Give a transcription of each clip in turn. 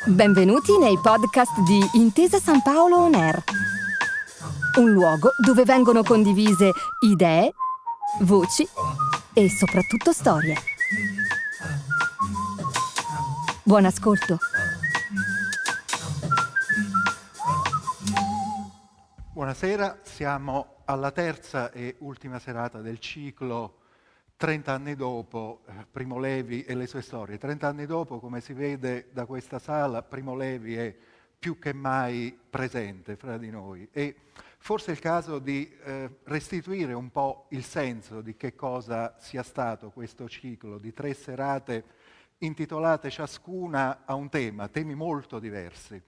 Benvenuti nei podcast di Intesa San Paolo On Air, un luogo dove vengono condivise idee, voci e soprattutto storie. Buon ascolto. Buonasera, siamo alla terza e ultima serata del ciclo 30 anni dopo Primo Levi e le sue storie. 30 anni dopo, come si vede da questa sala, Primo Levi è più che mai presente fra di noi e forse è il caso di restituire un po' il senso di che cosa sia stato questo ciclo di 3 serate intitolate ciascuna a un tema, temi molto diversi.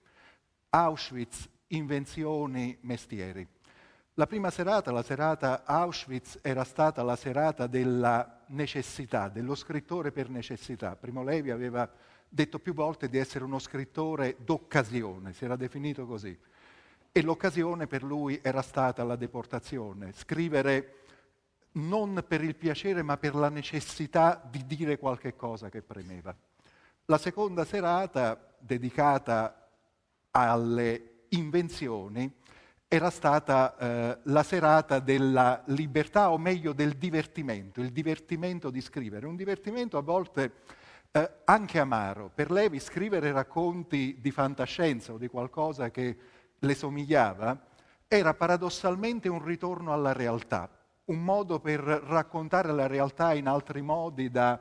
Auschwitz, invenzioni, mestieri. La prima serata, la serata Auschwitz, era stata la serata della necessità, dello scrittore per necessità. Primo Levi aveva detto più volte di essere uno scrittore d'occasione, si era definito così. E l'occasione per lui era stata la deportazione. Scrivere non per il piacere ma per la necessità di dire qualche cosa che premeva. La seconda serata, dedicata alle invenzioni, era stata la serata della libertà, o meglio del divertimento, il divertimento di scrivere. Un divertimento a volte anche amaro. Per Levi scrivere racconti di fantascienza o di qualcosa che le somigliava era paradossalmente un ritorno alla realtà, un modo per raccontare la realtà in altri modi, da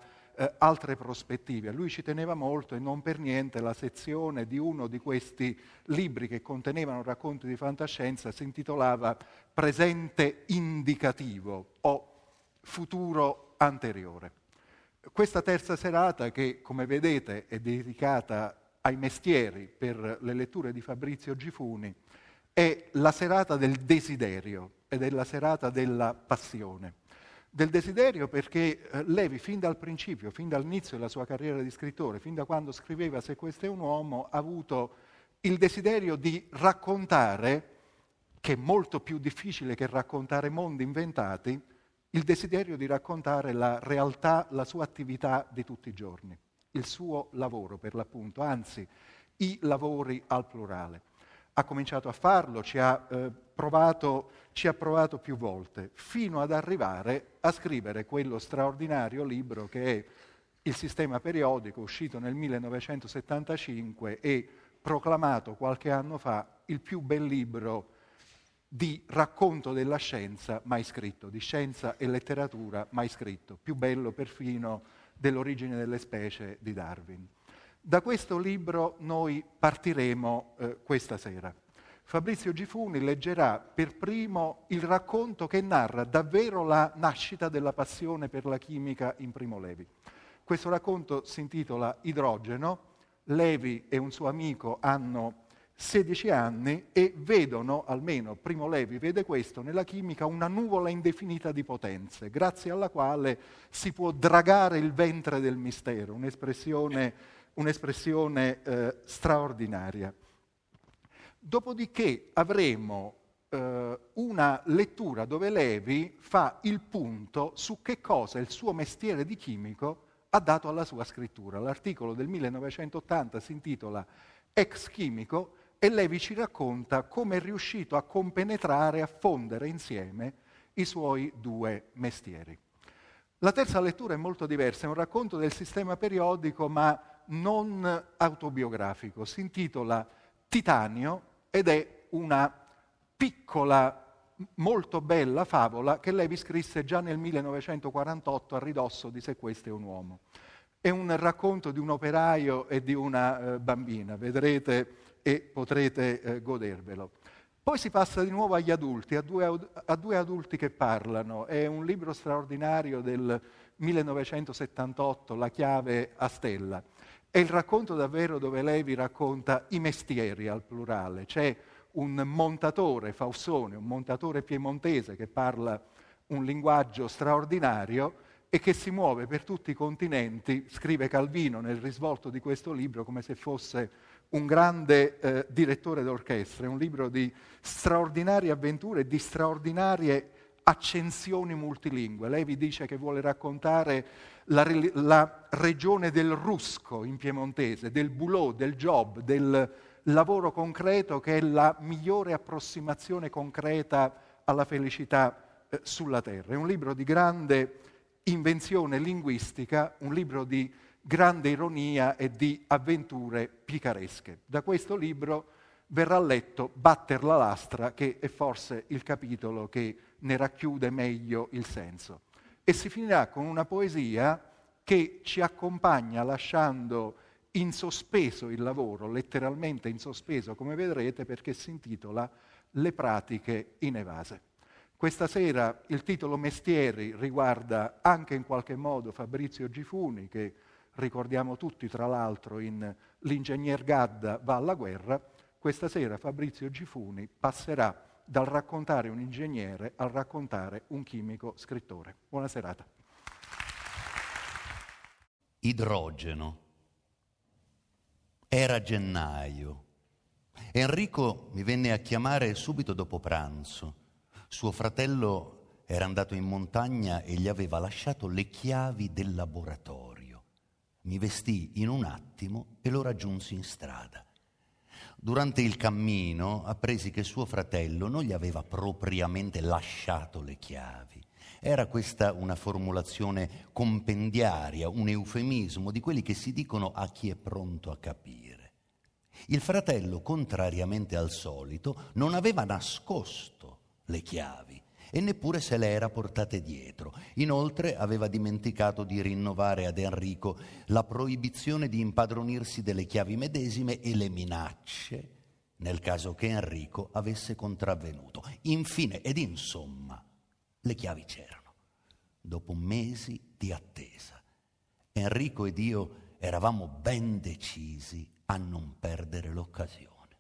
altre prospettive. A lui ci teneva molto e non per niente la sezione di uno di questi libri che contenevano racconti di fantascienza si intitolava Presente indicativo o Futuro anteriore. Questa terza serata, che come vedete è dedicata ai mestieri per le letture di Fabrizio Gifuni, è la serata del desiderio ed è la serata della passione. Del desiderio perché Levi fin dal principio, fin dall'inizio della sua carriera di scrittore, fin da quando scriveva Se questo è un uomo, ha avuto il desiderio di raccontare, che è molto più difficile che raccontare mondi inventati, il desiderio di raccontare la realtà, la sua attività di tutti i giorni, il suo lavoro per l'appunto, anzi i lavori al plurale. Ha cominciato a farlo, ci ha provato più volte, fino ad arrivare a scrivere quello straordinario libro che è Il sistema periodico, uscito nel 1975 e proclamato qualche anno fa il più bel libro di racconto della scienza mai scritto, di scienza e letteratura mai scritto, più bello perfino dell'Origine delle specie di Darwin. Da questo libro noi partiremo questa sera. Fabrizio Gifuni leggerà per primo il racconto che narra davvero la nascita della passione per la chimica in Primo Levi. Questo racconto si intitola Idrogeno. Levi e un suo amico hanno 16 anni e vedono, almeno Primo Levi vede questo, nella chimica una nuvola indefinita di potenze, grazie alla quale si può dragare il ventre del mistero, un'espressione straordinaria. Dopodiché avremo una lettura dove Levi fa il punto su che cosa il suo mestiere di chimico ha dato alla sua scrittura. L'articolo del 1980 si intitola Ex chimico e Levi ci racconta come è riuscito a compenetrare, a fondere insieme i suoi 2 mestieri. La terza lettura è molto diversa, è un racconto del sistema periodico ma non autobiografico. Si intitola Titanio ed è una piccola, molto bella favola che Levi scrisse già nel 1948 a ridosso di Se questo è un uomo. È un racconto di un operaio e di una bambina, vedrete e potrete godervelo. Poi si passa di nuovo agli adulti, a due adulti che parlano. È un libro straordinario del 1978, La chiave a stella. È il racconto davvero dove Levi racconta i mestieri al plurale. C'è un montatore Faussone, un montatore piemontese che parla un linguaggio straordinario e che si muove per tutti i continenti, scrive Calvino nel risvolto di questo libro come se fosse un grande direttore d'orchestra. È un libro di straordinarie avventure, di straordinarie accensioni multilingue. Levi dice che vuole raccontare la regione del rusco in piemontese, del boulot, del job, del lavoro concreto, che è la migliore approssimazione concreta alla felicità sulla terra. È un libro di grande invenzione linguistica, un libro di grande ironia e di avventure picaresche. Da questo libro verrà letto Batter la lastra, che è forse il capitolo che ne racchiude meglio il senso. E si finirà con una poesia che ci accompagna lasciando in sospeso il lavoro, letteralmente in sospeso, come vedrete, perché si intitola Le pratiche inevase. Questa sera il titolo Mestieri riguarda anche in qualche modo Fabrizio Gifuni, che ricordiamo tutti tra l'altro in L'ingegner Gadda va alla guerra. Questa sera Fabrizio Gifuni passerà dal raccontare un ingegnere al raccontare un chimico scrittore. Buona serata. Idrogeno. Era gennaio. Enrico mi venne a chiamare subito dopo pranzo. Suo fratello era andato in montagna e gli aveva lasciato le chiavi del laboratorio. Mi vestii in un attimo e lo raggiunsi in strada. Durante il cammino appresi che suo fratello non gli aveva propriamente lasciato le chiavi. Era questa una formulazione compendiaria, un eufemismo di quelli che si dicono a chi è pronto a capire. Il fratello, contrariamente al solito, non aveva nascosto le chiavi e neppure se le era portate dietro. Inoltre aveva dimenticato di rinnovare ad Enrico la proibizione di impadronirsi delle chiavi medesime e le minacce nel caso che Enrico avesse contravvenuto. Infine ed insomma, le chiavi c'erano. Dopo mesi di attesa, Enrico ed io eravamo ben decisi a non perdere l'occasione.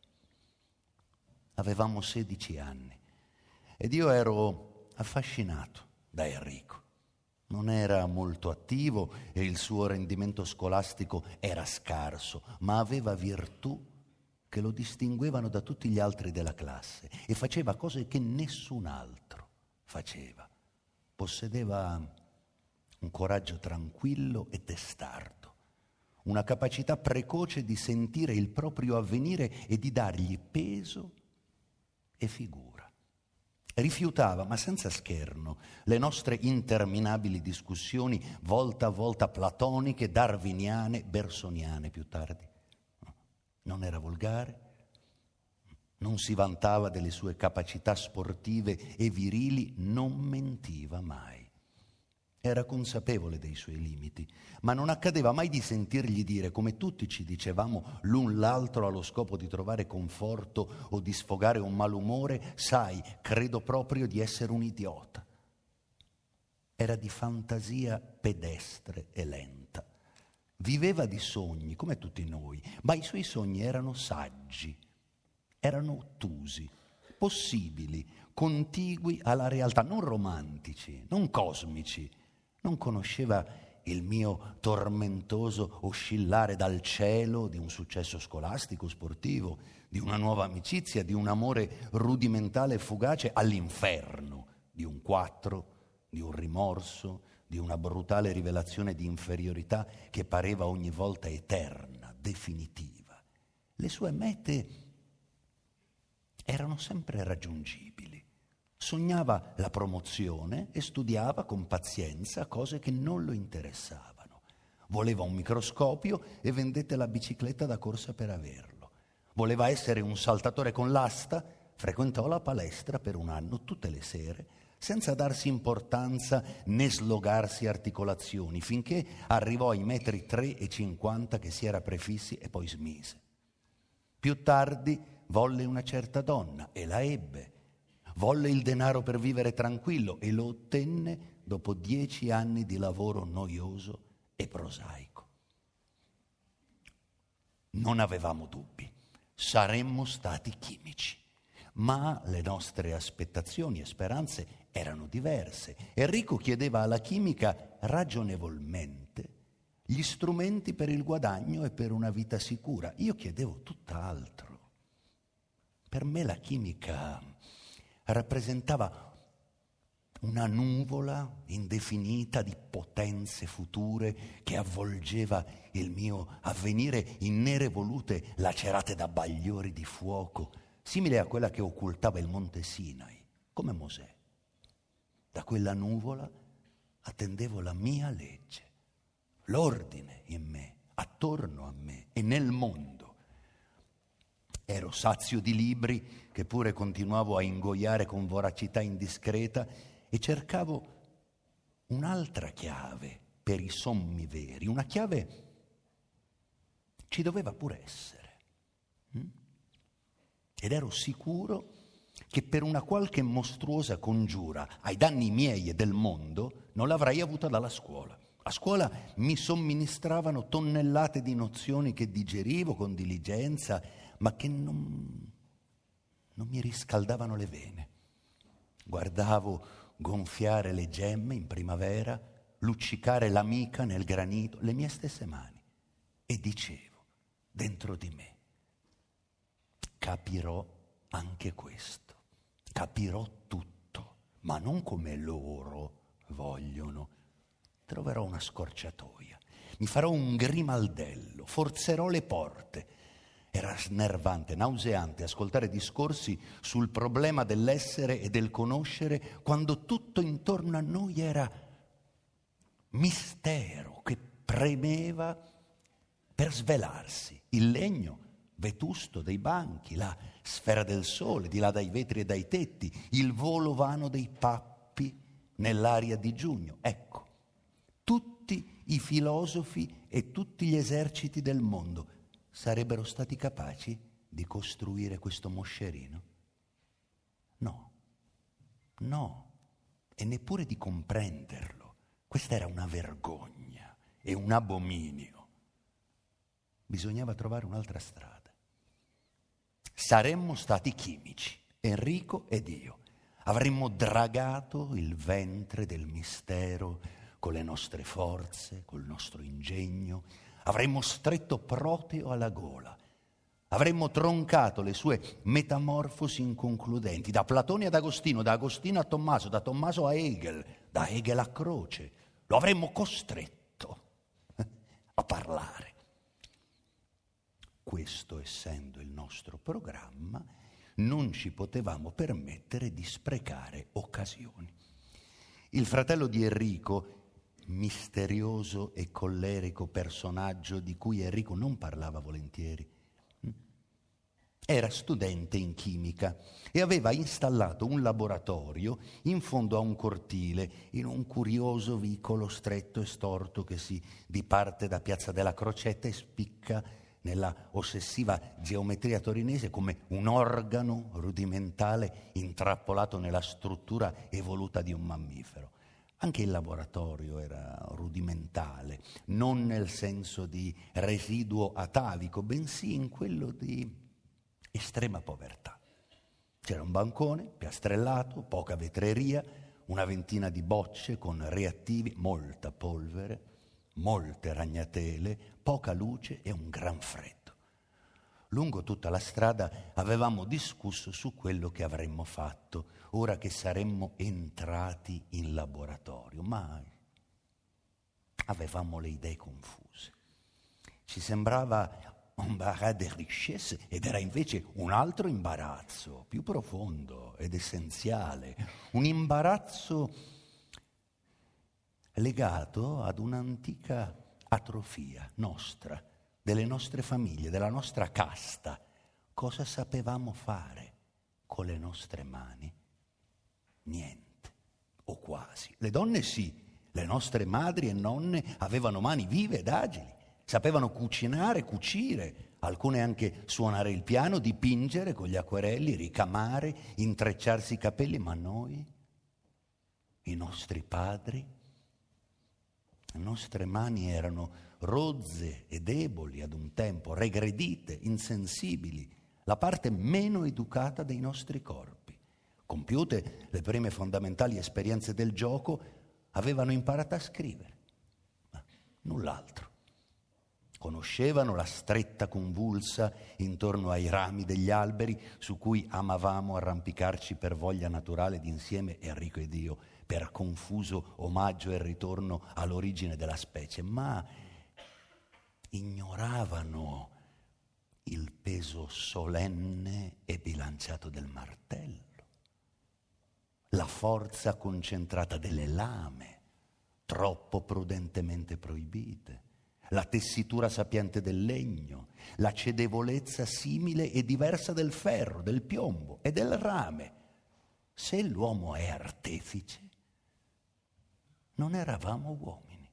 Avevamo 16 anni. Ed io ero affascinato da Enrico. Non era molto attivo e il suo rendimento scolastico era scarso, ma aveva virtù che lo distinguevano da tutti gli altri della classe e faceva cose che nessun altro faceva. Possedeva un coraggio tranquillo e testardo, una capacità precoce di sentire il proprio avvenire e di dargli peso e figura. Rifiutava, ma senza scherno, le nostre interminabili discussioni volta a volta platoniche, darwiniane, bersoniane più tardi. Non era volgare, non si vantava delle sue capacità sportive e virili, non mentiva mai. Era consapevole dei suoi limiti, ma non accadeva mai di sentirgli dire, come tutti ci dicevamo l'un l'altro allo scopo di trovare conforto o di sfogare un malumore, sai, credo proprio di essere un idiota. Era di fantasia pedestre e lenta. Viveva di sogni, come tutti noi, ma i suoi sogni erano saggi, erano ottusi, possibili, contigui alla realtà, non romantici, non cosmici. Non conosceva il mio tormentoso oscillare dal cielo di un successo scolastico, sportivo, di una nuova amicizia, di un amore rudimentale e fugace, all'inferno di un 4, di un rimorso, di una brutale rivelazione di inferiorità che pareva ogni volta eterna, definitiva. Le sue mete erano sempre raggiungibili. Sognava la promozione e studiava con pazienza cose che non lo interessavano. Voleva un microscopio e vendette la bicicletta da corsa per averlo. Voleva essere un saltatore con l'asta, frequentò la palestra per un anno tutte le sere, senza darsi importanza né slogarsi articolazioni, finché arrivò ai metri 3,50 che si era prefissi e poi smise. Più tardi volle una certa donna e la ebbe. Volle il denaro per vivere tranquillo e lo ottenne dopo 10 anni di lavoro noioso e prosaico. Non avevamo dubbi, saremmo stati chimici, ma le nostre aspettazioni e speranze erano diverse. Enrico chiedeva alla chimica ragionevolmente gli strumenti per il guadagno e per una vita sicura. Io chiedevo tutt'altro. Per me la chimica rappresentava una nuvola indefinita di potenze future che avvolgeva il mio avvenire in nere volute lacerate da bagliori di fuoco, simile a quella che occultava il monte Sinai, come Mosè. Da quella nuvola attendevo la mia legge, l'ordine in me, attorno a me e nel mondo. Ero sazio di libri che pure continuavo a ingoiare con voracità indiscreta e cercavo un'altra chiave per i sommi veri. Una chiave ci doveva pure essere. Ed ero sicuro che per una qualche mostruosa congiura ai danni miei e del mondo non l'avrei avuta dalla scuola. A scuola mi somministravano tonnellate di nozioni che digerivo con diligenza, ma che non mi riscaldavano le vene. Guardavo gonfiare le gemme in primavera, luccicare l'amica nel granito, le mie stesse mani, e dicevo dentro di me: capirò anche questo, capirò tutto, ma non come loro vogliono. Troverò una scorciatoia, mi farò un grimaldello, forzerò le porte. Era snervante, nauseante ascoltare discorsi sul problema dell'essere e del conoscere quando tutto intorno a noi era mistero che premeva per svelarsi. Il legno vetusto dei banchi, la sfera del sole di là dai vetri e dai tetti, il volo vano dei pappi nell'aria di giugno. Ecco, tutti i filosofi e tutti gli eserciti del mondo sarebbero stati capaci di costruire questo moscerino? No, e neppure di comprenderlo. Questa era una vergogna e un abominio. Bisognava trovare un'altra strada. Saremmo stati chimici, Enrico ed io. Avremmo dragato il ventre del mistero con le nostre forze, col nostro ingegno. Avremmo stretto Proteo alla gola, avremmo troncato le sue metamorfosi inconcludenti, da Platone ad Agostino, da Agostino a Tommaso, da Tommaso a Hegel, da Hegel a Croce. Lo avremmo costretto a parlare. Questo essendo il nostro programma, non ci potevamo permettere di sprecare occasioni. Il fratello di Enrico, misterioso e collerico personaggio di cui Enrico non parlava volentieri, era studente in chimica e aveva installato un laboratorio in fondo a un cortile, in un curioso vicolo stretto e storto che si diparte da Piazza della Crocetta e spicca nella ossessiva geometria torinese come un organo rudimentale intrappolato nella struttura evoluta di un mammifero. Anche il laboratorio era rudimentale, non nel senso di residuo atavico, bensì in quello di estrema povertà. C'era un bancone piastrellato, poca vetreria, una ventina di bocce con reattivi, molta polvere, molte ragnatele, poca luce e un gran freddo. Lungo tutta la strada avevamo discusso su quello che avremmo fatto ora che saremmo entrati in laboratorio, ma avevamo le idee confuse. Ci sembrava un barat de richesse ed era invece un altro imbarazzo, più profondo ed essenziale, un imbarazzo legato ad un'antica atrofia nostra, delle nostre famiglie, della nostra casta. Cosa sapevamo fare con le nostre mani? Niente, o quasi. Le donne sì, le nostre madri e nonne avevano mani vive ed agili, sapevano cucinare, cucire, alcune anche suonare il piano, dipingere con gli acquerelli, ricamare, intrecciarsi i capelli, ma noi, i nostri padri, le nostre mani erano rozze e deboli ad un tempo, regredite, insensibili, la parte meno educata dei nostri corpi. Compiute le prime fondamentali esperienze del gioco, avevano imparato a scrivere, ma null'altro. Conoscevano la stretta convulsa intorno ai rami degli alberi su cui amavamo arrampicarci per voglia naturale d'insieme, Enrico ed io, per confuso omaggio e ritorno all'origine della specie, ma ignoravano il peso solenne e bilanciato del martello, la forza concentrata delle lame, troppo prudentemente proibite, la tessitura sapiente del legno, la cedevolezza simile e diversa del ferro, del piombo e del rame. Se l'uomo è artefice, non eravamo uomini.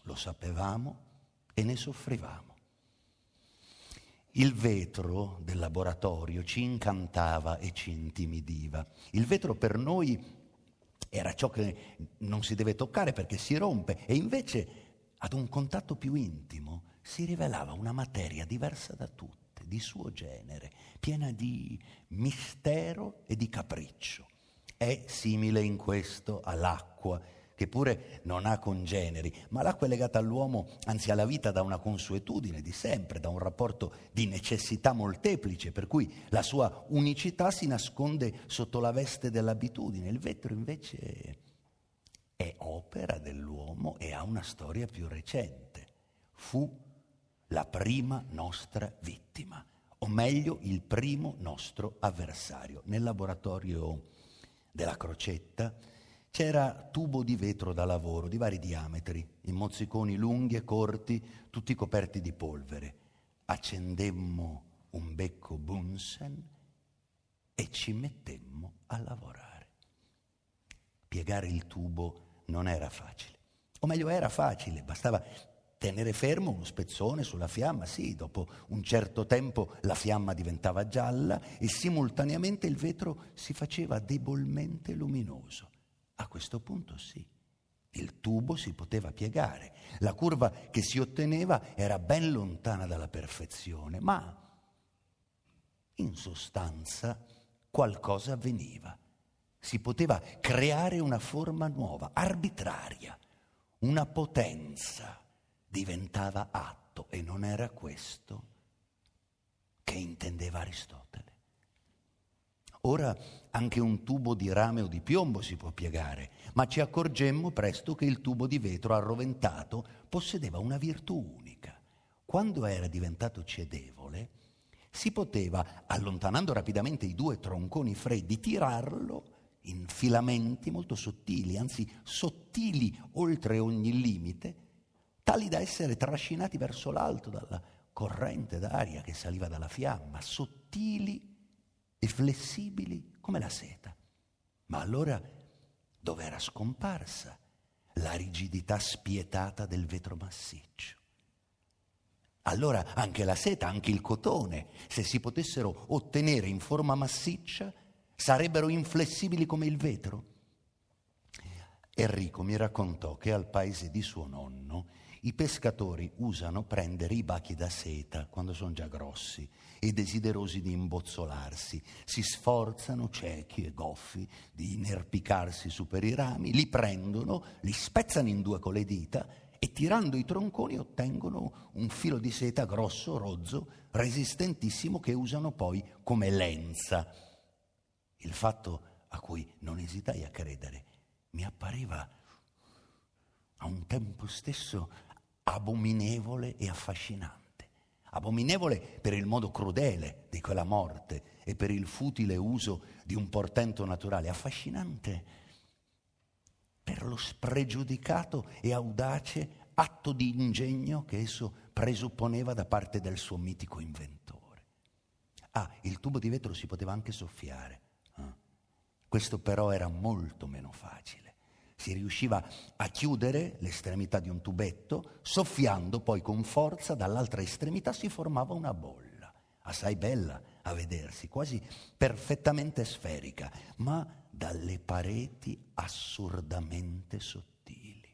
Lo sapevamo e ne soffrivamo. Il vetro del laboratorio ci incantava e ci intimidiva. Il vetro per noi era ciò che non si deve toccare perché si rompe, e invece ad un contatto più intimo si rivelava una materia diversa da tutte, di suo genere, piena di mistero e di capriccio. È simile in questo all'acqua, che pure non ha congeneri, ma l'acqua è legata all'uomo, anzi alla vita, da una consuetudine di sempre, da un rapporto di necessità molteplice, per cui la sua unicità si nasconde sotto la veste dell'abitudine. Il vetro invece è opera dell'uomo e ha una storia più recente. Fu la prima nostra vittima, o meglio il primo nostro avversario. Nel laboratorio della Crocetta c'era tubo di vetro da lavoro di vari diametri, in mozziconi lunghi e corti, tutti coperti di polvere. Accendemmo un becco Bunsen e ci mettemmo a lavorare. Piegare il tubo non era facile, o meglio era facile, bastava tenere fermo uno spezzone sulla fiamma. Sì, dopo un certo tempo la fiamma diventava gialla e simultaneamente il vetro si faceva debolmente luminoso. A questo punto sì, il tubo si poteva piegare, la curva che si otteneva era ben lontana dalla perfezione, ma in sostanza qualcosa avveniva. Si poteva creare una forma nuova, arbitraria, una potenza diventava atto, e non era questo che intendeva Aristotele. Ora anche un tubo di rame o di piombo si può piegare, ma ci accorgemmo presto che il tubo di vetro arroventato possedeva una virtù unica. Quando era diventato cedevole, si poteva, allontanando rapidamente i due tronconi freddi, tirarlo in filamenti molto sottili, anzi sottili oltre ogni limite, tali da essere trascinati verso l'alto dalla corrente d'aria che saliva dalla fiamma, sottili e flessibili come la seta. Ma allora dove era scomparsa la rigidità spietata del vetro massiccio? Allora anche la seta, anche il cotone, se si potessero ottenere in forma massiccia, sarebbero inflessibili come il vetro? Enrico mi raccontò che al paese di suo nonno i pescatori usano prendere i bachi da seta quando sono già grossi e desiderosi di imbozzolarsi. Si sforzano, ciechi e goffi, di inerpicarsi su per i rami, li prendono, li spezzano in due con le dita e tirando i tronconi ottengono un filo di seta grosso, rozzo, resistentissimo, che usano poi come lenza. Il fatto a cui non esitai a credere mi appariva a un tempo stesso abominevole e affascinante. Abominevole per il modo crudele di quella morte e per il futile uso di un portento naturale. Affascinante per lo spregiudicato e audace atto di ingegno che esso presupponeva da parte del suo mitico inventore. Il tubo di vetro si poteva anche soffiare. Questo però era molto meno facile. Si riusciva a chiudere l'estremità di un tubetto, soffiando poi con forza dall'altra estremità si formava una bolla, assai bella a vedersi, quasi perfettamente sferica, ma dalle pareti assurdamente sottili.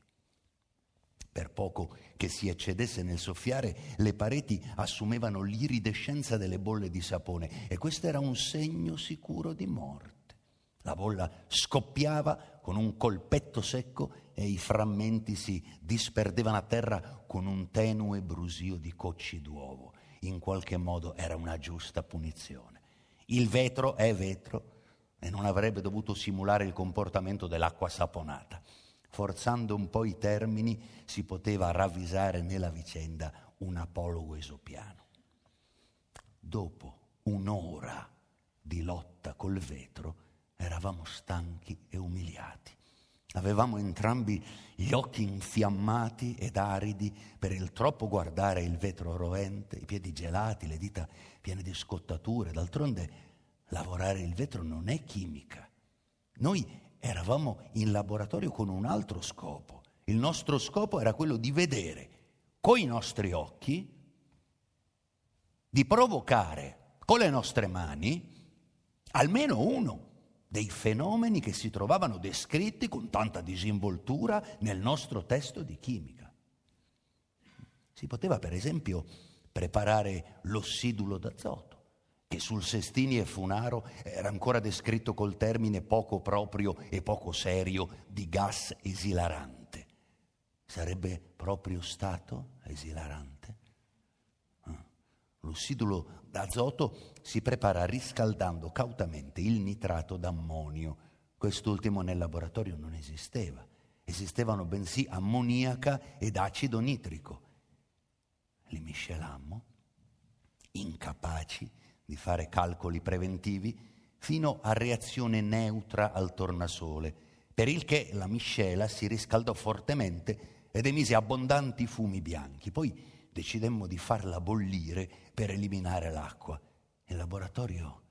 Per poco che si eccedesse nel soffiare, le pareti assumevano l'iridescenza delle bolle di sapone, e questo era un segno sicuro di morte. La bolla scoppiava con un colpetto secco e i frammenti si disperdevano a terra con un tenue brusio di cocci d'uovo. In qualche modo era una giusta punizione. Il vetro è vetro e non avrebbe dovuto simulare il comportamento dell'acqua saponata. Forzando un po' i termini si poteva ravvisare nella vicenda un apologo esopiano. Dopo un'ora di lotta col vetro eravamo stanchi e umiliati. Avevamo entrambi gli occhi infiammati ed aridi per il troppo guardare il vetro rovente, i piedi gelati, le dita piene di scottature. D'altronde lavorare il vetro non è chimica. Noi eravamo in laboratorio con un altro scopo. Il nostro scopo era quello di vedere coi nostri occhi, di provocare con le nostre mani almeno uno dei fenomeni che si trovavano descritti con tanta disinvoltura nel nostro testo di chimica. Si poteva, per esempio, preparare l'ossidulo d'azoto, che sul Sestini e Funaro era ancora descritto col termine poco proprio e poco serio di gas esilarante. Sarebbe proprio stato esilarante? L'ossidulo d'azoto si prepara riscaldando cautamente il nitrato d'ammonio. Quest'ultimo nel laboratorio non esisteva. Esistevano bensì ammoniaca ed acido nitrico. Li miscelammo, incapaci di fare calcoli preventivi, fino a reazione neutra al tornasole, per il che la miscela si riscaldò fortemente ed emise abbondanti fumi bianchi. Poi decidemmo di farla bollire per eliminare l'acqua. Il laboratorio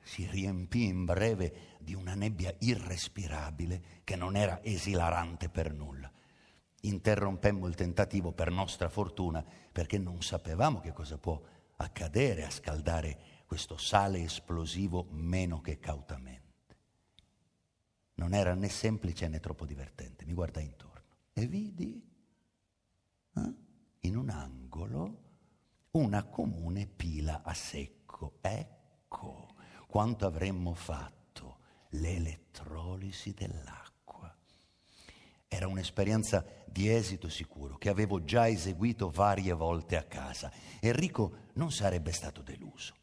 si riempì in breve di una nebbia irrespirabile che non era esilarante per nulla. Interrompemmo il tentativo per nostra fortuna perché non sapevamo che cosa può accadere a scaldare questo sale esplosivo meno che cautamente. Non era né semplice né troppo divertente. Mi guardai intorno e vidi in un angolo una comune pila a secco. Ecco quanto avremmo fatto: l'elettrolisi dell'acqua. Era un'esperienza di esito sicuro che avevo già eseguito varie volte a casa. Enrico non sarebbe stato deluso.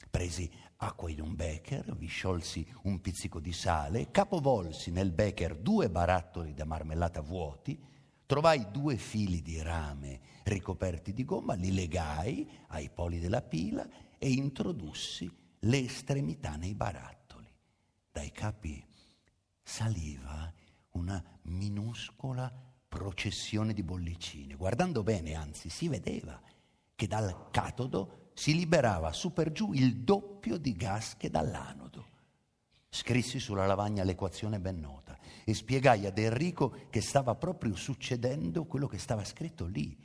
Presi acqua in un becher, vi sciolsi un pizzico di sale, capovolsi nel becher 2 barattoli da marmellata vuoti, trovai 2 fili di rame ricoperti di gomma, li legai ai poli della pila e introdussi le estremità nei barattoli. Dai capi saliva una minuscola processione di bollicine. Guardando bene, anzi, si vedeva che dal catodo si liberava su per giù il doppio di gas che dall'anodo. Scrissi sulla lavagna l'equazione ben nota e spiegai ad Enrico che stava proprio succedendo quello che stava scritto lì.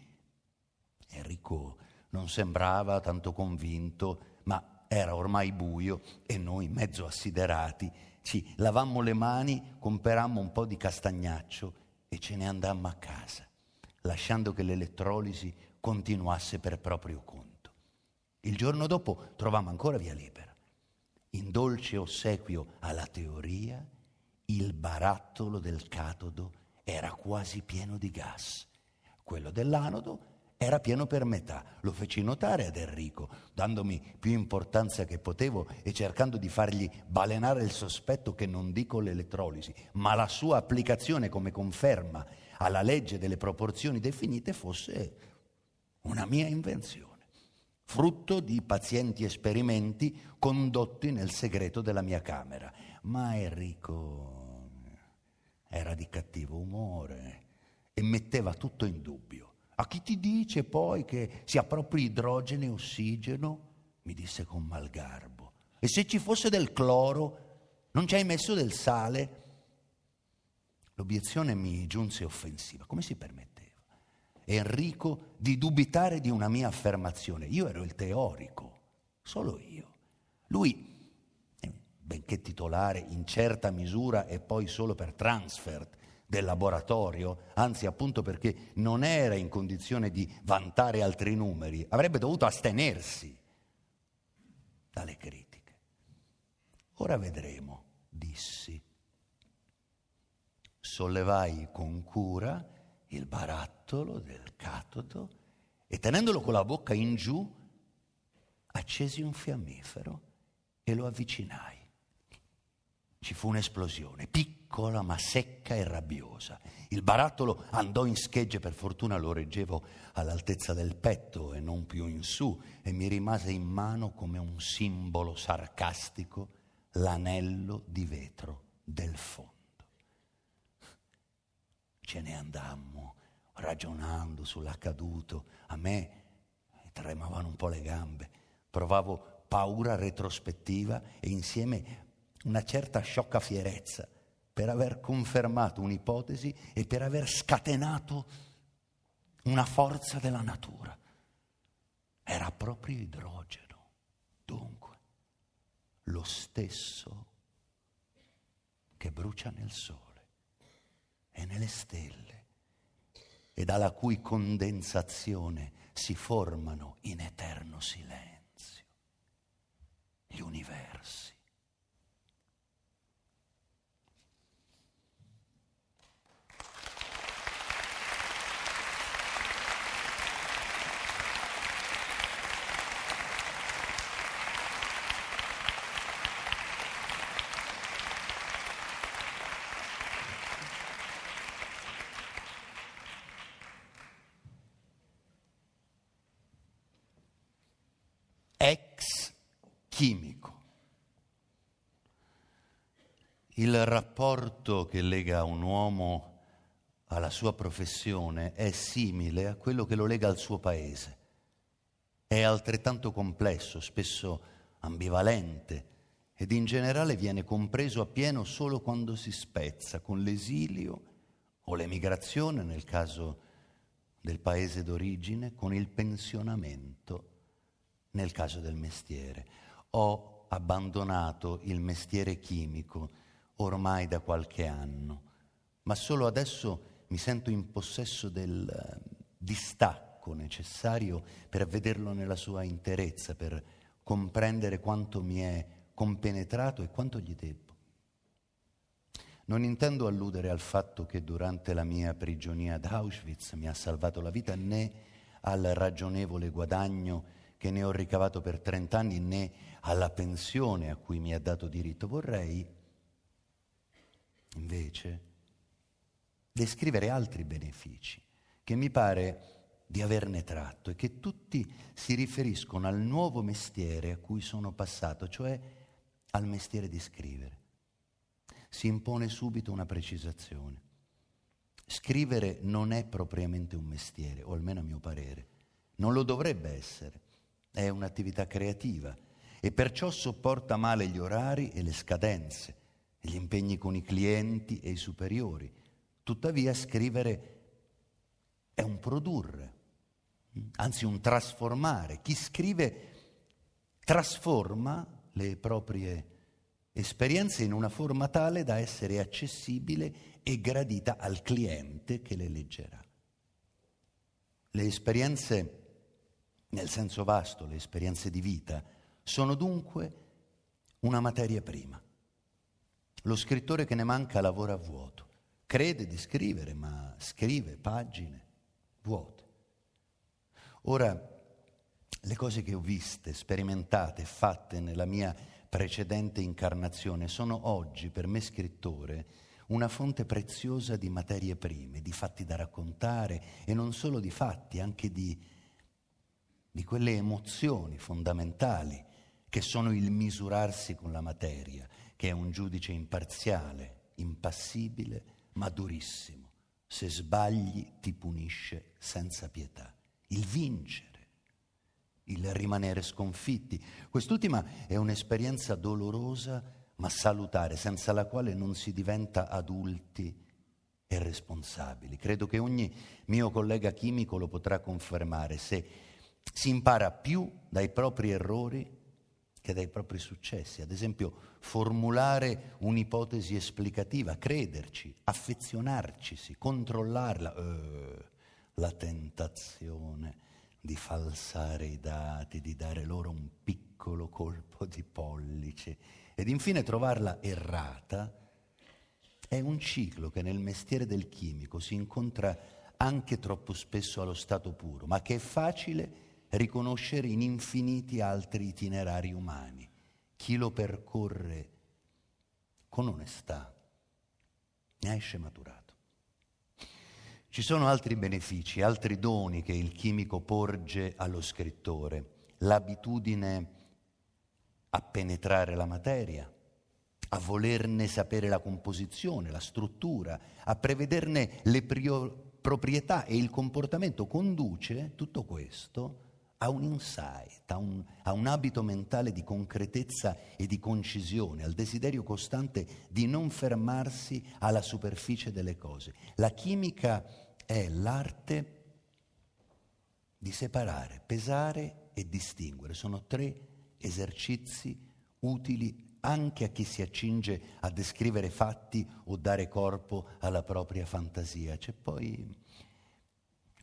Enrico non sembrava tanto convinto, ma era ormai buio e noi, mezzo assiderati, ci lavammo le mani, comperammo un po' di castagnaccio e ce ne andammo a casa, lasciando che l'elettrolisi continuasse per proprio conto. Il giorno dopo trovammo ancora via libera. In dolce ossequio alla teoria, il barattolo del catodo era quasi pieno di gas. Quello dell'anodo era pieno per metà. Lo feci notare ad Enrico, dandomi più importanza che potevo e cercando di fargli balenare il sospetto che non dico l'elettrolisi, ma la sua applicazione come conferma alla legge delle proporzioni definite fosse una mia invenzione, frutto di pazienti esperimenti condotti nel segreto della mia camera. Ma Enrico era di cattivo umore e metteva tutto in dubbio. A chi ti dice poi che sia proprio idrogeno e ossigeno? Mi disse con malgarbo. E se ci fosse del cloro, non ci hai messo del sale? L'obiezione mi giunse offensiva. Come si permetteva Enrico di dubitare di una mia affermazione? Io ero il teorico, solo io. Lui, benché titolare in certa misura e poi solo per transfert del laboratorio, anzi appunto perché non era in condizione di vantare altri numeri, avrebbe dovuto astenersi dalle critiche. Ora vedremo, dissi. Sollevai con cura il barattolo del catodo e tenendolo con la bocca in giù accesi un fiammifero e lo avvicinai. ci fu un'esplosione, piccola ma secca e rabbiosa. Il barattolo andò in schegge, per fortuna lo reggevo all'altezza del petto e non più in su, e mi rimase in mano come un simbolo sarcastico l'anello di vetro del fondo. Ce ne andammo ragionando sull'accaduto. A me tremavano un po' le gambe, provavo paura retrospettiva e insieme una certa sciocca fierezza per aver confermato un'ipotesi e per aver scatenato una forza della natura. Era proprio idrogeno, dunque, lo stesso che brucia nel sole e nelle stelle e dalla cui condensazione si formano in eterno silenzio gli universi. Ex chimico. Il rapporto che lega un uomo alla sua professione è simile a quello che lo lega al suo paese. È altrettanto complesso, spesso ambivalente, ed in generale viene compreso appieno solo quando si spezza con l'esilio o l'emigrazione, nel caso del paese d'origine, con il pensionamento nel caso del mestiere. Ho abbandonato il mestiere chimico ormai da qualche anno, ma solo adesso mi sento in possesso del distacco necessario per vederlo nella sua interezza, per comprendere quanto mi è compenetrato e quanto gli debbo. Non intendo alludere al fatto che durante la mia prigionia ad Auschwitz mi ha salvato la vita, né al ragionevole guadagno che ne ho ricavato per 30 anni, né alla pensione a cui mi ha dato diritto. Vorrei, invece, descrivere altri benefici che mi pare di averne tratto e che tutti si riferiscono al nuovo mestiere a cui sono passato, cioè al mestiere di scrivere. Si impone subito una precisazione. Scrivere non è propriamente un mestiere, o almeno a mio parere. Non lo dovrebbe essere. È un'attività creativa e perciò sopporta male gli orari e le scadenze, e gli impegni con i clienti e i superiori. Tuttavia scrivere è un produrre, anzi un trasformare. Chi scrive trasforma le proprie esperienze in una forma tale da essere accessibile e gradita al cliente che le leggerà. Le esperienze, nel senso vasto, le esperienze di vita, sono dunque una materia prima. Lo scrittore che ne manca lavora a vuoto. Crede di scrivere, ma scrive pagine vuote. Ora, le cose che ho viste, sperimentate, fatte nella mia precedente incarnazione sono oggi, per me scrittore, una fonte preziosa di materie prime, di fatti da raccontare, e non solo di fatti, anche di quelle emozioni fondamentali che sono il misurarsi con la materia, che è un giudice imparziale, impassibile, ma durissimo. Se sbagli ti punisce senza pietà. Il vincere, il rimanere sconfitti. Quest'ultima è un'esperienza dolorosa ma salutare, senza la quale non si diventa adulti e responsabili. Credo che ogni mio collega chimico lo potrà confermare. Se si impara più dai propri errori che dai propri successi. Ad esempio, formulare un'ipotesi esplicativa, crederci, affezionarcisi, controllarla. La tentazione di falsare i dati, di dare loro un piccolo colpo di pollice ed infine trovarla errata, è un ciclo che nel mestiere del chimico si incontra anche troppo spesso allo stato puro, ma che è facile riconoscere in infiniti altri itinerari umani. Chi lo percorre con onestà, ne esce maturato. Ci sono altri benefici, altri doni che il chimico porge allo scrittore. L'abitudine a penetrare la materia, a volerne sapere la composizione, la struttura, a prevederne le proprietà e il comportamento, conduce tutto questo a un insight, a un abito mentale di concretezza e di concisione, al desiderio costante di non fermarsi alla superficie delle cose. La chimica è l'arte di separare, pesare e distinguere. Sono 3 esercizi utili anche a chi si accinge a descrivere fatti o dare corpo alla propria fantasia. C'è poi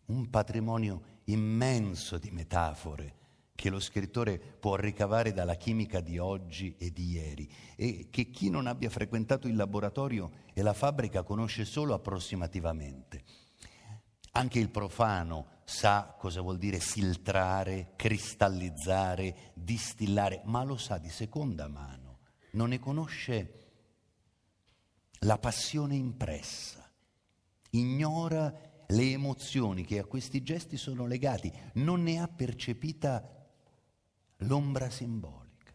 un patrimonio immenso di metafore che lo scrittore può ricavare dalla chimica di oggi e di ieri e che chi non abbia frequentato il laboratorio e la fabbrica conosce solo approssimativamente. Anche il profano sa cosa vuol dire filtrare, cristallizzare, distillare, ma lo sa di seconda mano, non ne conosce la passione impressa, ignora le emozioni che a questi gesti sono legati, non ne ha percepita l'ombra simbolica.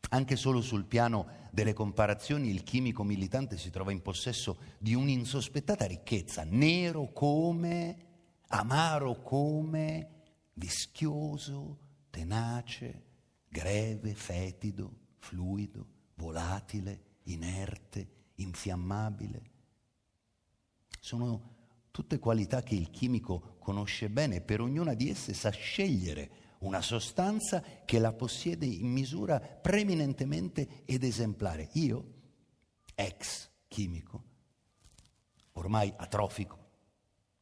Anche solo sul piano delle comparazioni il chimico militante si trova in possesso di un'insospettata ricchezza, nero come, amaro come, vischioso, tenace, greve, fetido, fluido, volatile, inerte, infiammabile. Sono tutte qualità che il chimico conosce bene e per ognuna di esse sa scegliere una sostanza che la possiede in misura preeminentemente ed esemplare. Io, ex chimico, ormai atrofico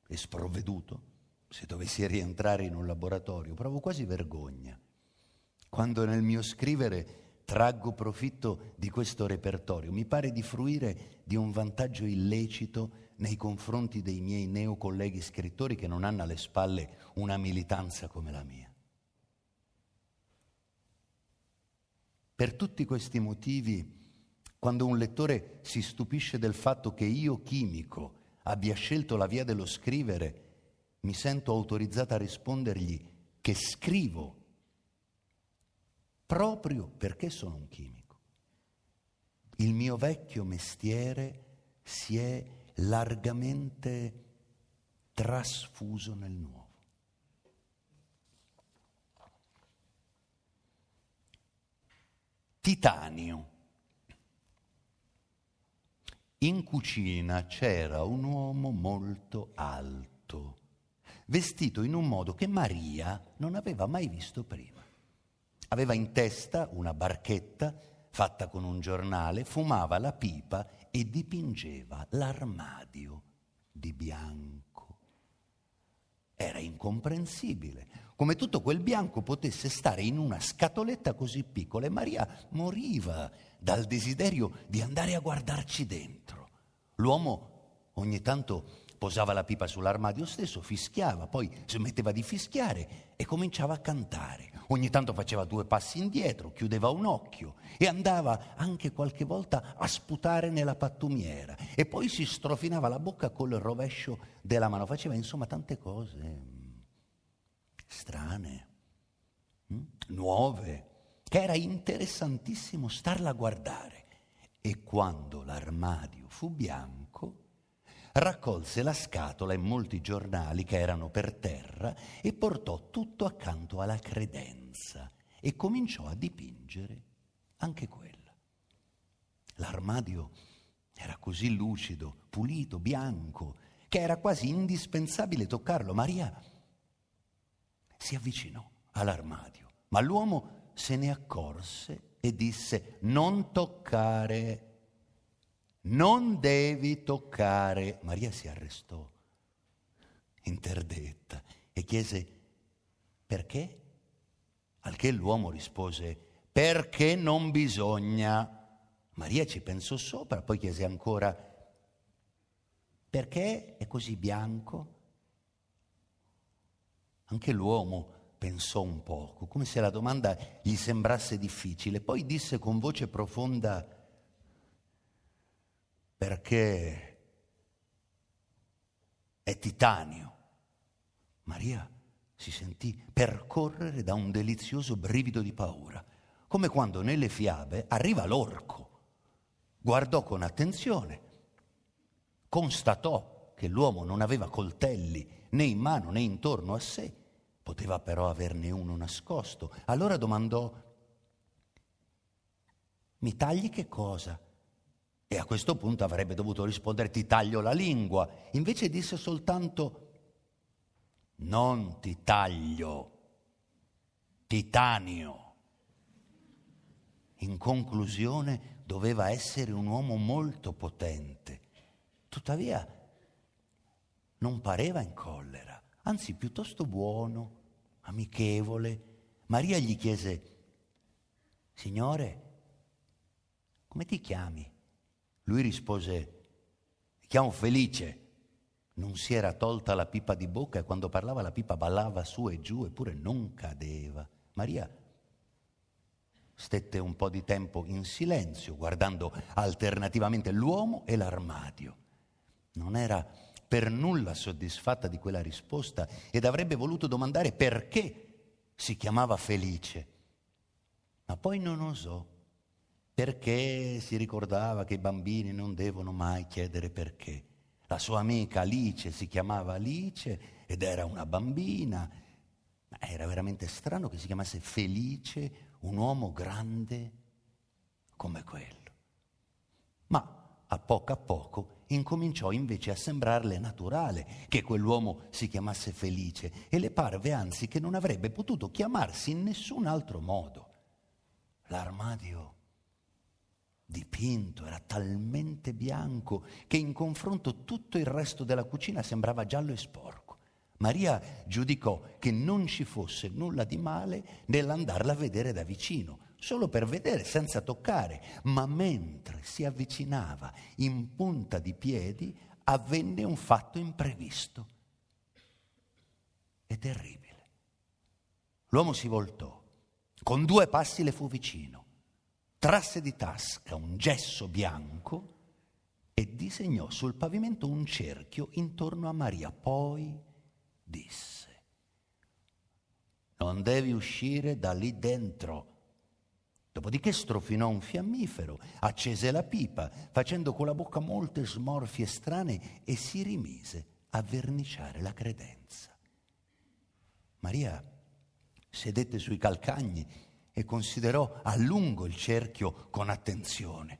e sprovveduto, se dovessi rientrare in un laboratorio, provo quasi vergogna quando nel mio scrivere traggo profitto di questo repertorio. Mi pare di fruire di un vantaggio illecito nei confronti dei miei neocolleghi scrittori che non hanno alle spalle una militanza come la mia. Per tutti questi motivi, quando un lettore si stupisce del fatto che io, chimico, abbia scelto la via dello scrivere, mi sento autorizzata a rispondergli che scrivo proprio perché sono un chimico. Il mio vecchio mestiere si è largamente trasfuso nel nuovo. Titanio. In cucina c'era un uomo molto alto, vestito in un modo che Maria non aveva mai visto prima. Aveva in testa una barchetta fatta con un giornale, fumava la pipa e dipingeva l'armadio di bianco. Era incomprensibile come tutto quel bianco potesse stare in una scatoletta così piccola e Maria moriva dal desiderio di andare a guardarci dentro. L'uomo ogni tanto posava la pipa sull'armadio stesso, fischiava, poi smetteva di fischiare e cominciava a cantare. Ogni tanto faceva 2 passi indietro, chiudeva un occhio e andava anche qualche volta a sputare nella pattumiera e poi si strofinava la bocca col rovescio della mano. Faceva insomma tante cose strane, nuove, che era interessantissimo starla a guardare. E quando l'armadio fu bianco, raccolse la scatola e molti giornali che erano per terra e portò tutto accanto alla credenza e cominciò a dipingere anche quella. L'armadio era così lucido, pulito, bianco, che era quasi indispensabile toccarlo. Maria si avvicinò all'armadio, ma l'uomo se ne accorse e disse: non toccare. Non devi toccare. Maria si arrestò, interdetta, e chiese: perché? Al che l'uomo rispose: perché non bisogna. Maria ci pensò sopra, poi chiese ancora: perché è così bianco? Anche l'uomo pensò un poco, come se la domanda gli sembrasse difficile, poi disse con voce profonda: perché è titanio. Maria si sentì percorrere da un delizioso brivido di paura, come quando nelle fiabe arriva l'orco. Guardò con attenzione, constatò che l'uomo non aveva coltelli né in mano né intorno a sé, poteva però averne uno nascosto. Allora domandò: mi tagli che cosa? E a questo punto avrebbe dovuto rispondere: ti taglio la lingua. Invece disse soltanto: non ti taglio, titanio. In conclusione, doveva essere un uomo molto potente. Tuttavia, non pareva in collera, anzi piuttosto buono, amichevole. Maria gli chiese: signore, come ti chiami? Lui rispose: mi chiamo Felice. Non si era tolta la pipa di bocca e quando parlava la pipa ballava su e giù, eppure non cadeva. Maria stette un po' di tempo in silenzio, guardando alternativamente l'uomo e l'armadio. Non era per nulla soddisfatta di quella risposta ed avrebbe voluto domandare perché si chiamava Felice. Ma poi non osò, perché si ricordava che i bambini non devono mai chiedere perché. La sua amica Alice si chiamava Alice ed era una bambina, ma era veramente strano che si chiamasse Felice un uomo grande come quello. Ma a poco incominciò invece a sembrarle naturale che quell'uomo si chiamasse Felice e le parve anzi che non avrebbe potuto chiamarsi in nessun altro modo. L'armadio dipinto era talmente bianco che in confronto tutto il resto della cucina sembrava giallo e sporco. Maria giudicò che non ci fosse nulla di male nell'andarla a vedere da vicino, solo per vedere senza toccare, ma mentre si avvicinava in punta di piedi avvenne un fatto imprevisto e terribile. L'uomo si voltò, con 2 passi le fu vicino, trasse di tasca un gesso bianco e disegnò sul pavimento un cerchio intorno a Maria. Poi disse: non devi uscire da lì dentro. Dopodiché strofinò un fiammifero, accese la pipa, facendo con la bocca molte smorfie strane e si rimise a verniciare la credenza. Maria sedette sui calcagni e considerò a lungo il cerchio con attenzione,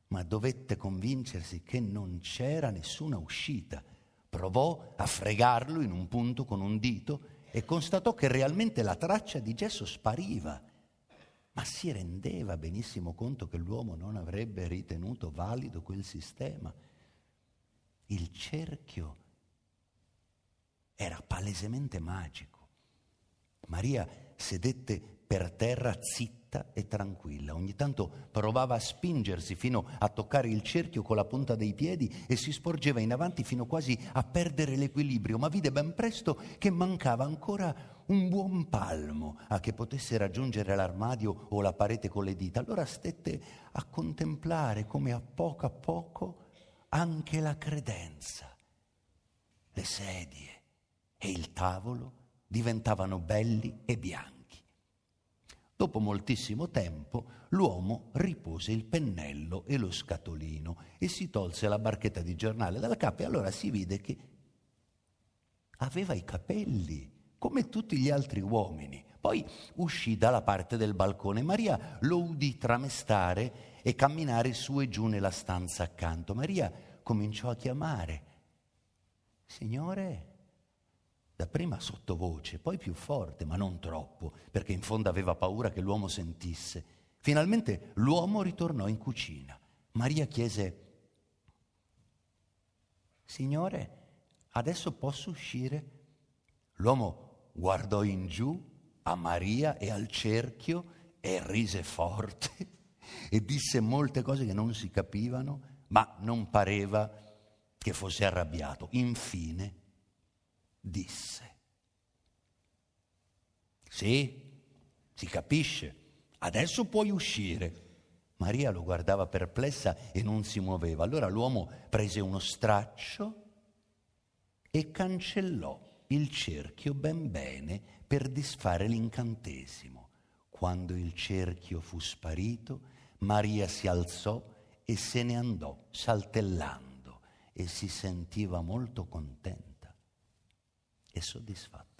ma dovette convincersi che non c'era nessuna uscita. Provò a fregarlo in un punto con un dito e constatò che realmente la traccia di gesso spariva, ma si rendeva benissimo conto che l'uomo non avrebbe ritenuto valido quel sistema. Il cerchio era palesemente magico. Maria sedette per terra zitta e tranquilla. Ogni tanto provava a spingersi fino a toccare il cerchio con la punta dei piedi e si sporgeva in avanti fino quasi a perdere l'equilibrio, ma vide ben presto che mancava ancora un buon palmo a che potesse raggiungere l'armadio o la parete con le dita. Allora stette a contemplare come a poco anche la credenza, le sedie e il tavolo diventavano belli e bianchi. Dopo moltissimo tempo l'uomo ripose il pennello e lo scatolino e si tolse la barchetta di giornale dalla capa e allora si vide che aveva i capelli come tutti gli altri uomini. Poi uscì dalla parte del balcone. Maria lo udì tramestare e camminare su e giù nella stanza accanto. Maria cominciò a chiamare: signore? Dapprima sottovoce, poi più forte, ma non troppo, perché in fondo aveva paura che l'uomo sentisse. Finalmente l'uomo ritornò in cucina. Maria chiese: signore, adesso posso uscire? L'uomo guardò in giù a Maria e al cerchio e rise forte e disse molte cose che non si capivano, ma non pareva che fosse arrabbiato. Infine disse: sì, si capisce, adesso puoi uscire. Maria lo guardava perplessa e non si muoveva. Allora l'uomo prese uno straccio e cancellò il cerchio ben bene per disfare l'incantesimo. Quando il cerchio fu sparito, Maria si alzò e se ne andò saltellando e si sentiva molto contenta e soddisfatta.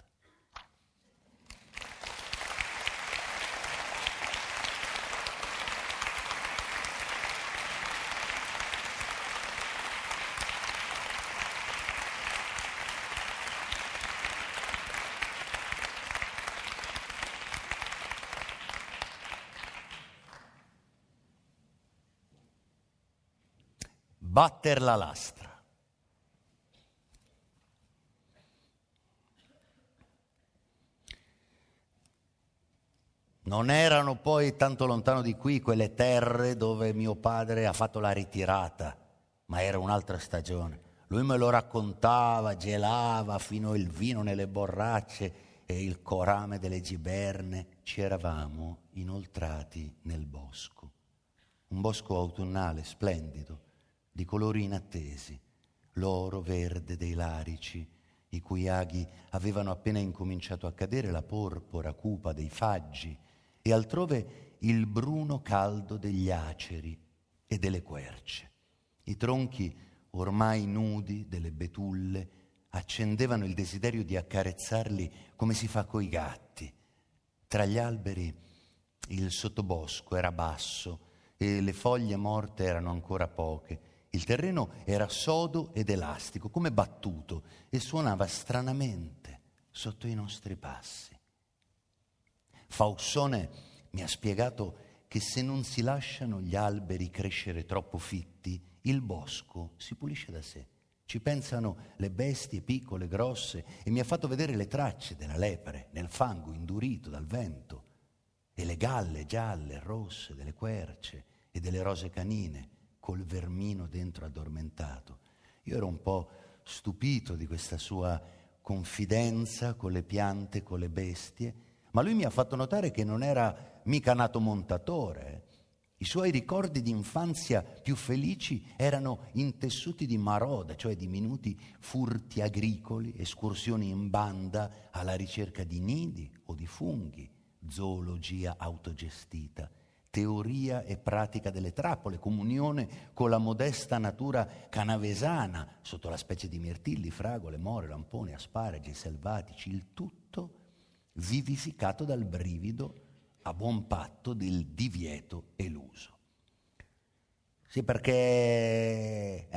Batter la lastra. Non erano poi tanto lontano di qui quelle terre dove mio padre ha fatto la ritirata, ma era un'altra stagione. Lui me lo raccontava, gelava fino il vino nelle borracce e il corame delle giberne. Ci eravamo inoltrati nel bosco, un bosco autunnale splendido, di colori inattesi, l'oro verde dei larici, i cui aghi avevano appena incominciato a cadere, la porpora cupa dei faggi e altrove il bruno caldo degli aceri e delle querce. I tronchi ormai nudi delle betulle accendevano il desiderio di accarezzarli come si fa coi gatti. Tra gli alberi il sottobosco era basso e le foglie morte erano ancora poche. Il terreno era sodo ed elastico, come battuto, e suonava stranamente sotto i nostri passi. Faussone mi ha spiegato che se non si lasciano gli alberi crescere troppo fitti, il bosco si pulisce da sé. Ci pensano le bestie piccole, grosse, e mi ha fatto vedere le tracce della lepre nel fango indurito dal vento e le galle gialle, rosse delle querce e delle rose canine col vermino dentro addormentato. Io ero un po' stupito di questa sua confidenza con le piante, con le bestie, ma lui mi ha fatto notare che non era mica nato montatore. I suoi ricordi di infanzia più felici erano intessuti di marauda, cioè di minuti furti agricoli, escursioni in banda alla ricerca di nidi o di funghi, zoologia autogestita, teoria e pratica delle trappole, comunione con la modesta natura canavesana, sotto la specie di mirtilli, fragole, more, lamponi, asparagi selvatici, il tutto vivificato dal brivido a buon patto del divieto eluso. Sì, perché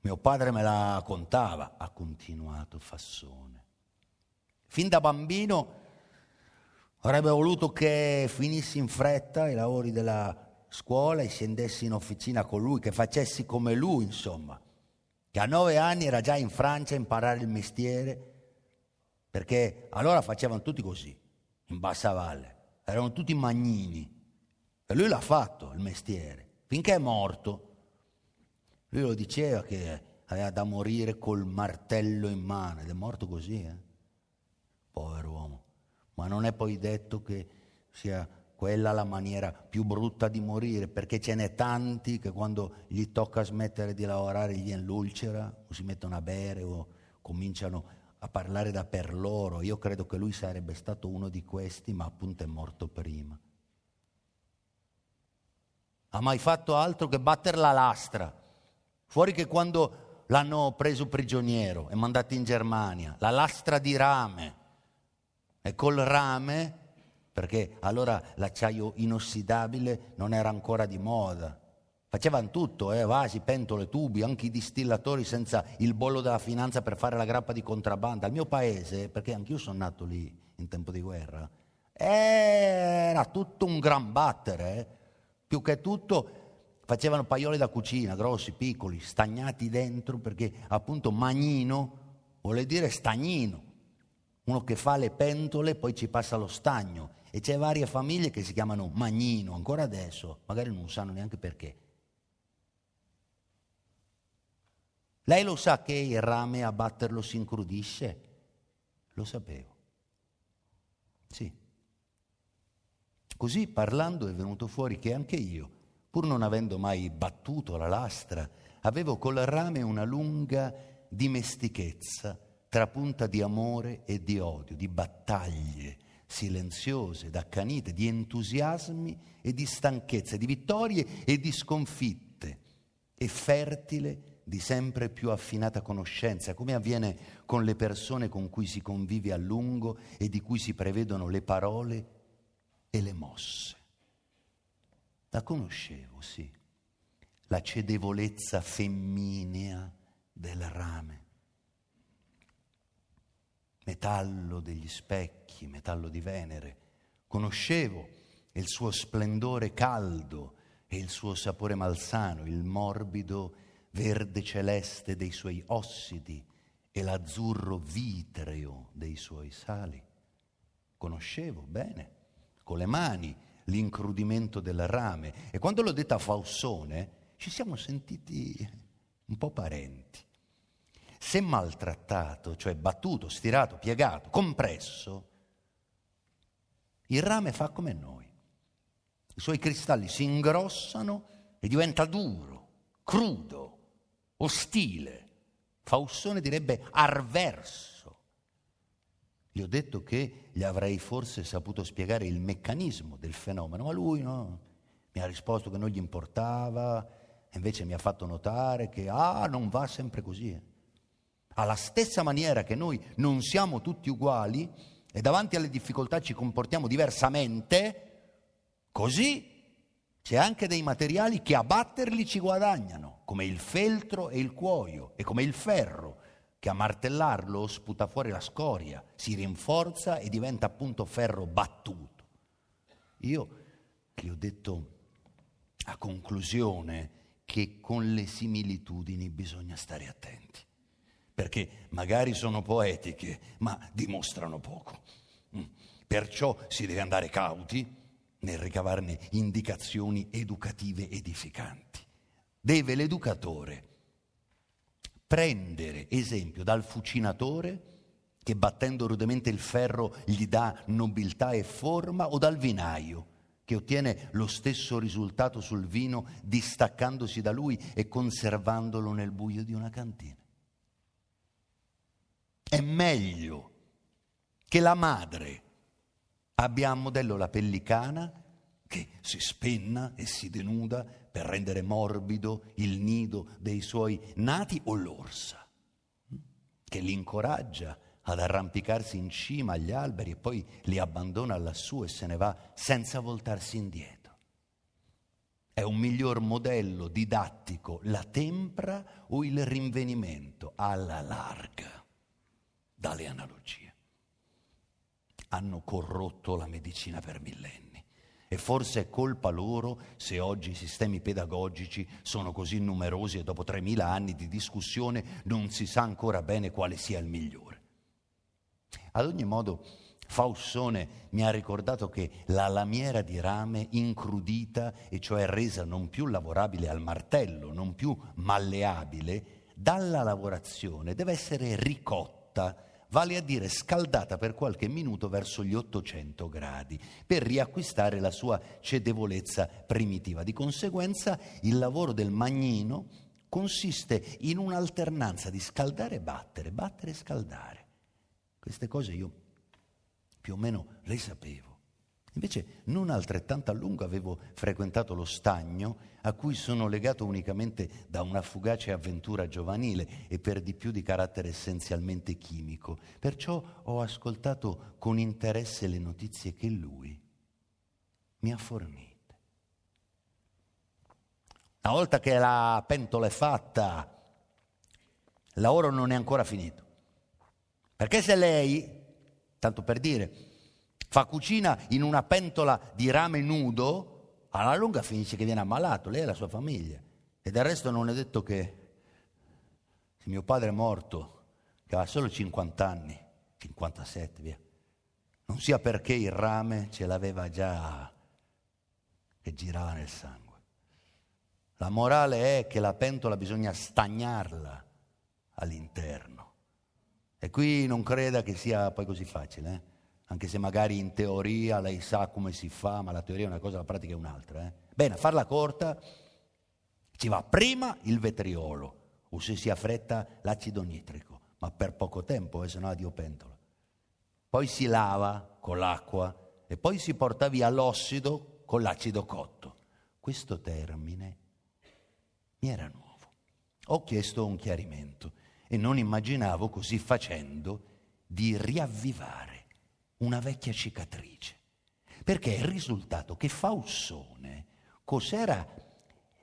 mio padre me la contava, ha continuato Fassone. Fin da bambino avrebbe voluto che finissi in fretta i lavori della scuola e scendessi in officina con lui, che facessi come lui, insomma. Che a 9 anni era già in Francia a imparare il mestiere, perché allora facevano tutti così, in bassa valle. Erano tutti magnini. E lui l'ha fatto, il mestiere, finché è morto. Lui lo diceva che aveva da morire col martello in mano, ed è morto così, povero uomo. Ma non è poi detto che sia quella la maniera più brutta di morire, perché ce n'è tanti che quando gli tocca smettere di lavorare gli viene l'ulcera, o si mettono a bere, o cominciano a parlare da per loro. Io credo che lui sarebbe stato uno di questi, ma appunto è morto prima. Ha mai fatto altro che battere la lastra? Fuori che quando l'hanno preso prigioniero e mandato in Germania, la lastra di rame. E col rame, perché allora l'acciaio inossidabile non era ancora di moda. Facevano tutto, vasi, pentole, tubi, anche i distillatori senza il bollo della finanza per fare la grappa di contrabbando. Al mio paese, perché anch'io sono nato lì in tempo di guerra, era tutto un gran battere. Più che tutto facevano paioli da cucina, grossi, piccoli, stagnati dentro, perché appunto magnino vuole dire stagnino. Uno che fa le pentole poi ci passa lo stagno. E c'è varie famiglie che si chiamano magnino, ancora adesso, magari non sanno neanche perché. Lei lo sa che il rame a batterlo si incrudisce? Lo sapevo. Sì. Così parlando è venuto fuori che anche io, pur non avendo mai battuto la lastra, avevo col rame una lunga dimestichezza trapunta di amore e di odio, di battaglie silenziose ed accanite, di entusiasmi e di stanchezze, di vittorie e di sconfitte, e fertile di sempre più affinata conoscenza, come avviene con le persone con cui si convive a lungo e di cui si prevedono le parole e le mosse. La conoscevo, sì, la cedevolezza femminea del rame, metallo degli specchi, metallo di Venere. Conoscevo il suo splendore caldo e il suo sapore malsano, il morbido verde celeste dei suoi ossidi e l'azzurro vitreo dei suoi sali. Conoscevo bene, con le mani, l'incrudimento del rame, e quando l'ho detta a Faussone ci siamo sentiti un po' parenti. Se maltrattato, cioè battuto, stirato, piegato, compresso, il rame fa come noi. I suoi cristalli si ingrossano e diventa duro, crudo, ostile. Faussone direbbe arverso. Gli ho detto che gli avrei forse saputo spiegare il meccanismo del fenomeno, ma lui no, mi ha risposto che non gli importava, e invece mi ha fatto notare che non va sempre così. Alla stessa maniera che noi non siamo tutti uguali e davanti alle difficoltà ci comportiamo diversamente, così c'è anche dei materiali che a batterli ci guadagnano, come il feltro e il cuoio, e come il ferro, che a martellarlo sputa fuori la scoria, si rinforza e diventa appunto ferro battuto. Io gli ho detto a conclusione che con le similitudini bisogna stare attenti, perché magari sono poetiche, ma dimostrano poco. Perciò si deve andare cauti nel ricavarne indicazioni educative edificanti. Deve l'educatore prendere esempio dal fucinatore che battendo rudemente il ferro gli dà nobiltà e forma, o dal vinaio che ottiene lo stesso risultato sul vino distaccandosi da lui e conservandolo nel buio di una cantina. È meglio che la madre abbia a modello la pellicana che si spenna e si denuda per rendere morbido il nido dei suoi nati, o l'orsa che li incoraggia ad arrampicarsi in cima agli alberi e poi li abbandona lassù e se ne va senza voltarsi indietro. È un miglior modello didattico la tempra o il rinvenimento? Alla larga, dalle analogie. Hanno corrotto la medicina per millenni. E forse è colpa loro se oggi i sistemi pedagogici sono così numerosi e dopo 3000 anni di discussione non si sa ancora bene quale sia il migliore. Ad ogni modo, Faussone mi ha ricordato che la lamiera di rame incrudita, e cioè resa non più lavorabile al martello, non più malleabile, dalla lavorazione deve essere ricotta, vale a dire scaldata per qualche minuto verso gli 800 gradi, per riacquistare la sua cedevolezza primitiva. Di conseguenza, il lavoro del magnino consiste in un'alternanza di scaldare e battere, battere e scaldare. Queste cose io più o meno le sapevo. Invece non altrettanto a lungo avevo frequentato lo stagno, a cui sono legato unicamente da una fugace avventura giovanile e per di più di carattere essenzialmente chimico. Perciò ho ascoltato con interesse le notizie che lui mi ha fornite. Una volta che la pentola è fatta, il lavoro non è ancora finito. Perché se lei, tanto per dire, fa cucina in una pentola di rame nudo, alla lunga finisce che viene ammalato, lei e la sua famiglia. E del resto non è detto che se mio padre è morto, che aveva solo 50 anni, 57 via, non sia perché il rame ce l'aveva già che girava nel sangue. La morale è che la pentola bisogna stagnarla all'interno. E qui non creda che sia poi così facile, anche se magari in teoria lei sa come si fa, ma la teoria è una cosa, la pratica è un'altra. Bene, a farla corta, ci va prima il vetriolo, o se si ha fretta l'acido nitrico, ma per poco tempo, se no addio pentola. Poi si lava con l'acqua e poi si porta via l'ossido con l'acido cotto. Questo termine mi era nuovo. Ho chiesto un chiarimento e non immaginavo così facendo di riavvivare una vecchia cicatrice, perché è il risultato che Faussone cos'era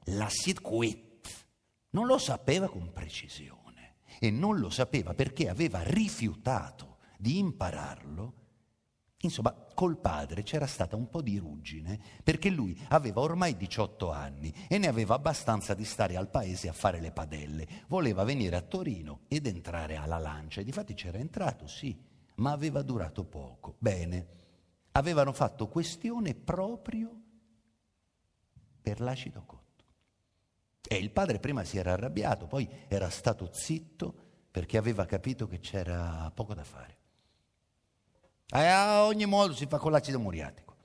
l'acid quit non lo sapeva con precisione, e non lo sapeva perché aveva rifiutato di impararlo. Insomma, col padre c'era stata un po' di ruggine, perché lui aveva ormai 18 anni e ne aveva abbastanza di stare al paese a fare le padelle. Voleva venire a Torino ed entrare alla Lancia, e difatti c'era entrato, sì, ma aveva durato poco. Bene, avevano fatto questione proprio per l'acido cotto. E il padre prima si era arrabbiato, poi era stato zitto perché aveva capito che c'era poco da fare. A ogni modo si fa con l'acido muriatico,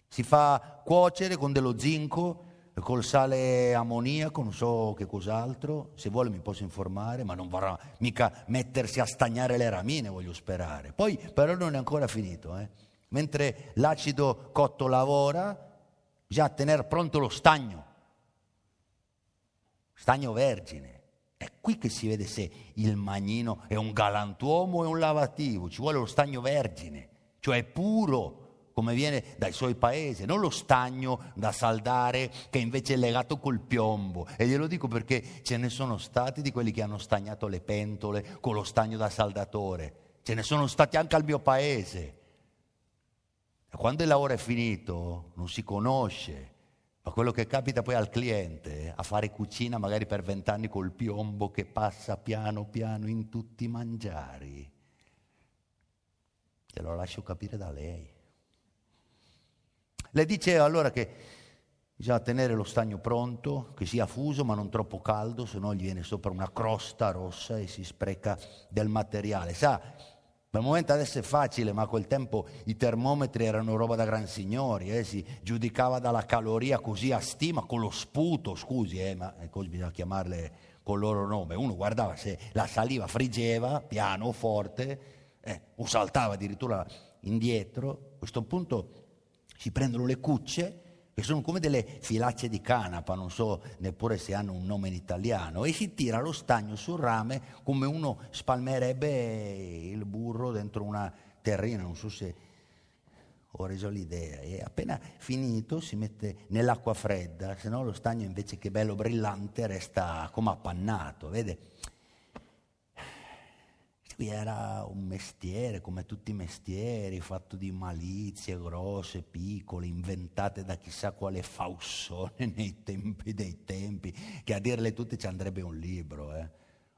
si fa cuocere con dello zinco, col sale ammoniaco, non so che cos'altro. Se vuole mi posso informare, ma non vorrà mica mettersi a stagnare le ramine, voglio sperare. Poi però non è ancora finito, Mentre l'acido cotto lavora, bisogna tenere pronto lo stagno vergine. È qui che si vede se il Magnino è un galantuomo o è un lavativo. Ci vuole lo stagno vergine, cioè puro, come viene dai suoi paesi, non lo stagno da saldare che invece è legato col piombo. E glielo dico perché ce ne sono stati di quelli che hanno stagnato le pentole con lo stagno da saldatore. Ce ne sono stati anche al mio paese. E quando il lavoro è finito non si conosce. Ma quello che capita poi al cliente, a fare cucina magari per 20 anni col piombo che passa piano piano in tutti i mangiari. Te lo lascio capire da lei. Le dice allora che bisogna tenere lo stagno pronto, che sia fuso ma non troppo caldo, se no gli viene sopra una crosta rossa e si spreca del materiale. Sa, per il momento adesso è facile, ma a quel tempo i termometri erano roba da gran signori, si giudicava dalla caloria così a stima, con lo sputo, scusi, ma così bisogna chiamarle col loro nome. Uno guardava se la saliva friggeva, piano o forte, o saltava addirittura indietro. A questo punto si prendono le cucce, che sono come delle filacce di canapa, non so neppure se hanno un nome in italiano, e si tira lo stagno sul rame come uno spalmerebbe il burro dentro una terrina, non so se ho reso l'idea. E appena finito si mette nell'acqua fredda, se no lo stagno invece che bello brillante resta come appannato, vede? Qui era un mestiere, come tutti i mestieri, fatto di malizie grosse, piccole, inventate da chissà quale Faussone nei tempi dei tempi, che a dirle tutte ci andrebbe un libro,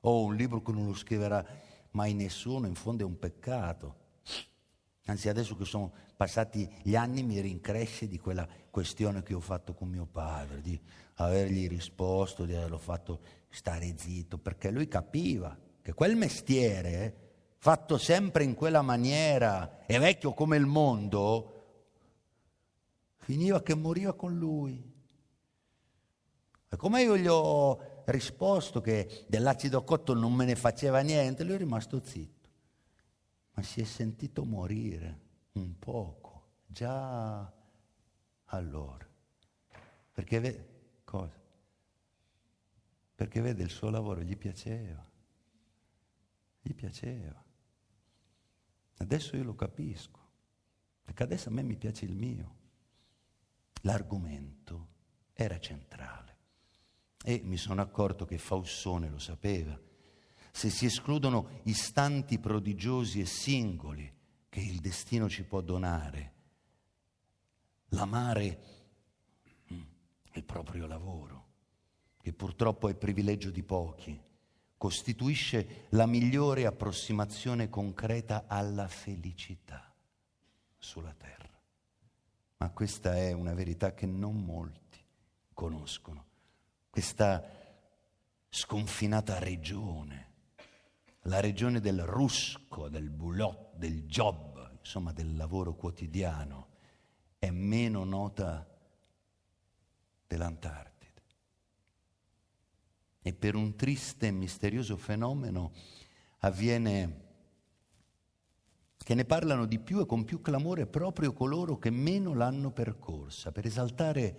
O un libro che non lo scriverà mai nessuno, in fondo è un peccato. Anzi, adesso che sono passati gli anni mi rincresce di quella questione che ho fatto con mio padre, di avergli risposto, di averlo fatto stare zitto, perché lui capiva che quel mestiere, fatto sempre in quella maniera e vecchio come il mondo, finiva che moriva con lui. E come io gli ho risposto che dell'acido cotto non me ne faceva niente, lui è rimasto zitto, ma si è sentito morire un poco, già allora. Perché vede, cosa? Perché vede il suo lavoro gli piaceva. Gli piaceva. Adesso io lo capisco, perché adesso a me mi piace il mio. L'argomento era centrale e mi sono accorto che Faussone lo sapeva. Se si escludono istanti prodigiosi e singoli che il destino ci può donare, l'amare il proprio lavoro, che purtroppo è privilegio di pochi, costituisce la migliore approssimazione concreta alla felicità sulla terra. Ma questa è una verità che non molti conoscono. Questa sconfinata regione, la regione del rusco, del boulot, del job, insomma del lavoro quotidiano, è meno nota dell'Antartide. E per un triste e misterioso fenomeno avviene che ne parlano di più e con più clamore proprio coloro che meno l'hanno percorsa. Per esaltare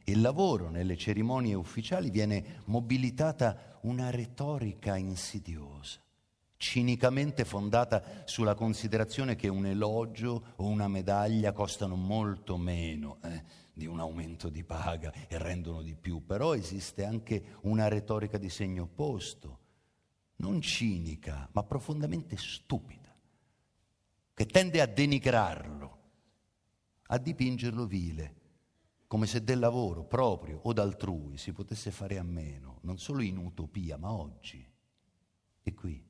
il lavoro nelle cerimonie ufficiali viene mobilitata una retorica insidiosa, cinicamente fondata sulla considerazione che un elogio o una medaglia costano molto meno di un aumento di paga e rendono di più. Però esiste anche una retorica di segno opposto, non cinica, ma profondamente stupida, che tende a denigrarlo, a dipingerlo vile, come se del lavoro proprio o d'altrui si potesse fare a meno, non solo in utopia, ma oggi e qui.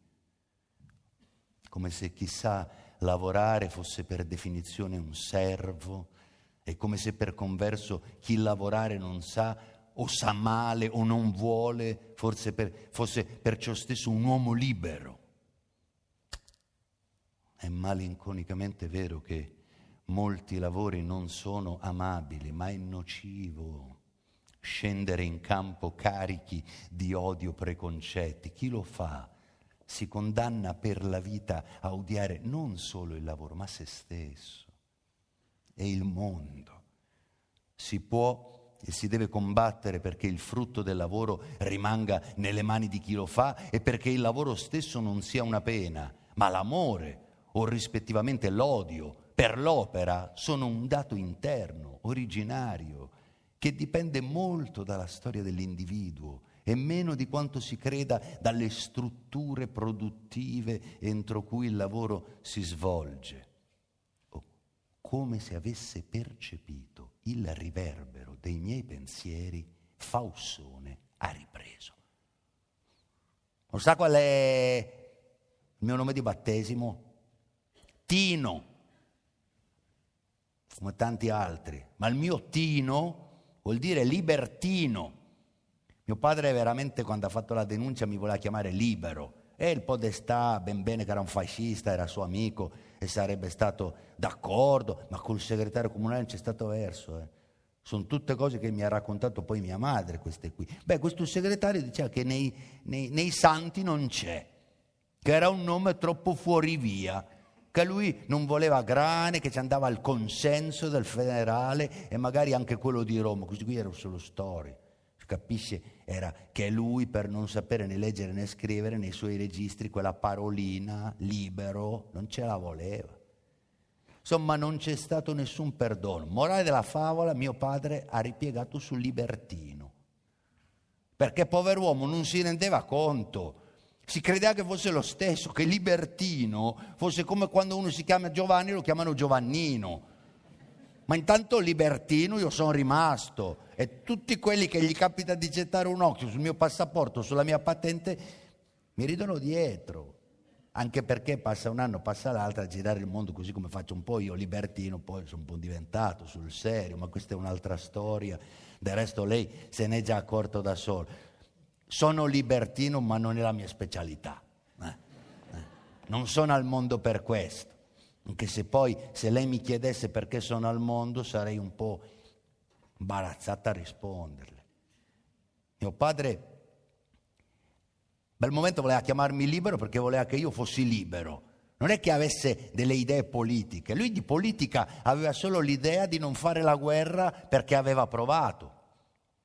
Come se chi sa lavorare fosse per definizione un servo, e come se per converso chi lavorare non sa, o sa male o non vuole, fosse perciò stesso un uomo libero. È malinconicamente vero che molti lavori non sono amabili, ma è nocivo scendere in campo carichi di odio preconcetti. Chi lo fa si condanna per la vita a odiare non solo il lavoro, ma se stesso e il mondo. Si può e si deve combattere perché il frutto del lavoro rimanga nelle mani di chi lo fa e perché il lavoro stesso non sia una pena, ma l'amore o rispettivamente l'odio per l'opera sono un dato interno, originario, che dipende molto dalla storia dell'individuo e meno di quanto si creda dalle strutture produttive entro cui il lavoro si svolge. Come se avesse percepito il riverbero dei miei pensieri, Faussone ha ripreso. Non sa qual è il mio nome di battesimo? Tino, come tanti altri, ma il mio Tino vuol dire libertino. Mio padre veramente, quando ha fatto la denuncia, mi voleva chiamare Libero, e il podestà, ben bene che era un fascista, era suo amico e sarebbe stato d'accordo, ma col segretario comunale non c'è stato verso. Sono tutte cose che mi ha raccontato poi mia madre, queste qui. Questo segretario diceva che nei santi non c'è, che era un nome troppo fuori via, che lui non voleva grane, che ci andava al consenso del federale e magari anche quello di Roma. Questi qui erano solo storie. Capisce? Era che lui, per non sapere né leggere né scrivere, nei suoi registri quella parolina libero non ce la voleva. Insomma, non c'è stato nessun perdono. Morale della favola, mio padre ha ripiegato sul libertino, perché pover'uomo non si rendeva conto, si credeva che fosse lo stesso, che libertino fosse come quando uno si chiama Giovanni lo chiamano Giovannino. Ma intanto libertino io sono rimasto, e tutti quelli che gli capita di gettare un occhio sul mio passaporto, sulla mia patente, mi ridono dietro, anche perché passa un anno, passa l'altro a girare il mondo così come faccio un po' io, libertino, poi sono un po' diventato sul serio, ma questa è un'altra storia, del resto lei se n'è già accorto da solo. Sono libertino, ma non è la mia specialità, non sono al mondo per questo. Anche se poi, se lei mi chiedesse perché sono al mondo, sarei un po' imbarazzata a risponderle. Mio padre, bel momento voleva chiamarmi libero perché voleva che io fossi libero. Non è che avesse delle idee politiche. Lui di politica aveva solo l'idea di non fare la guerra perché aveva provato.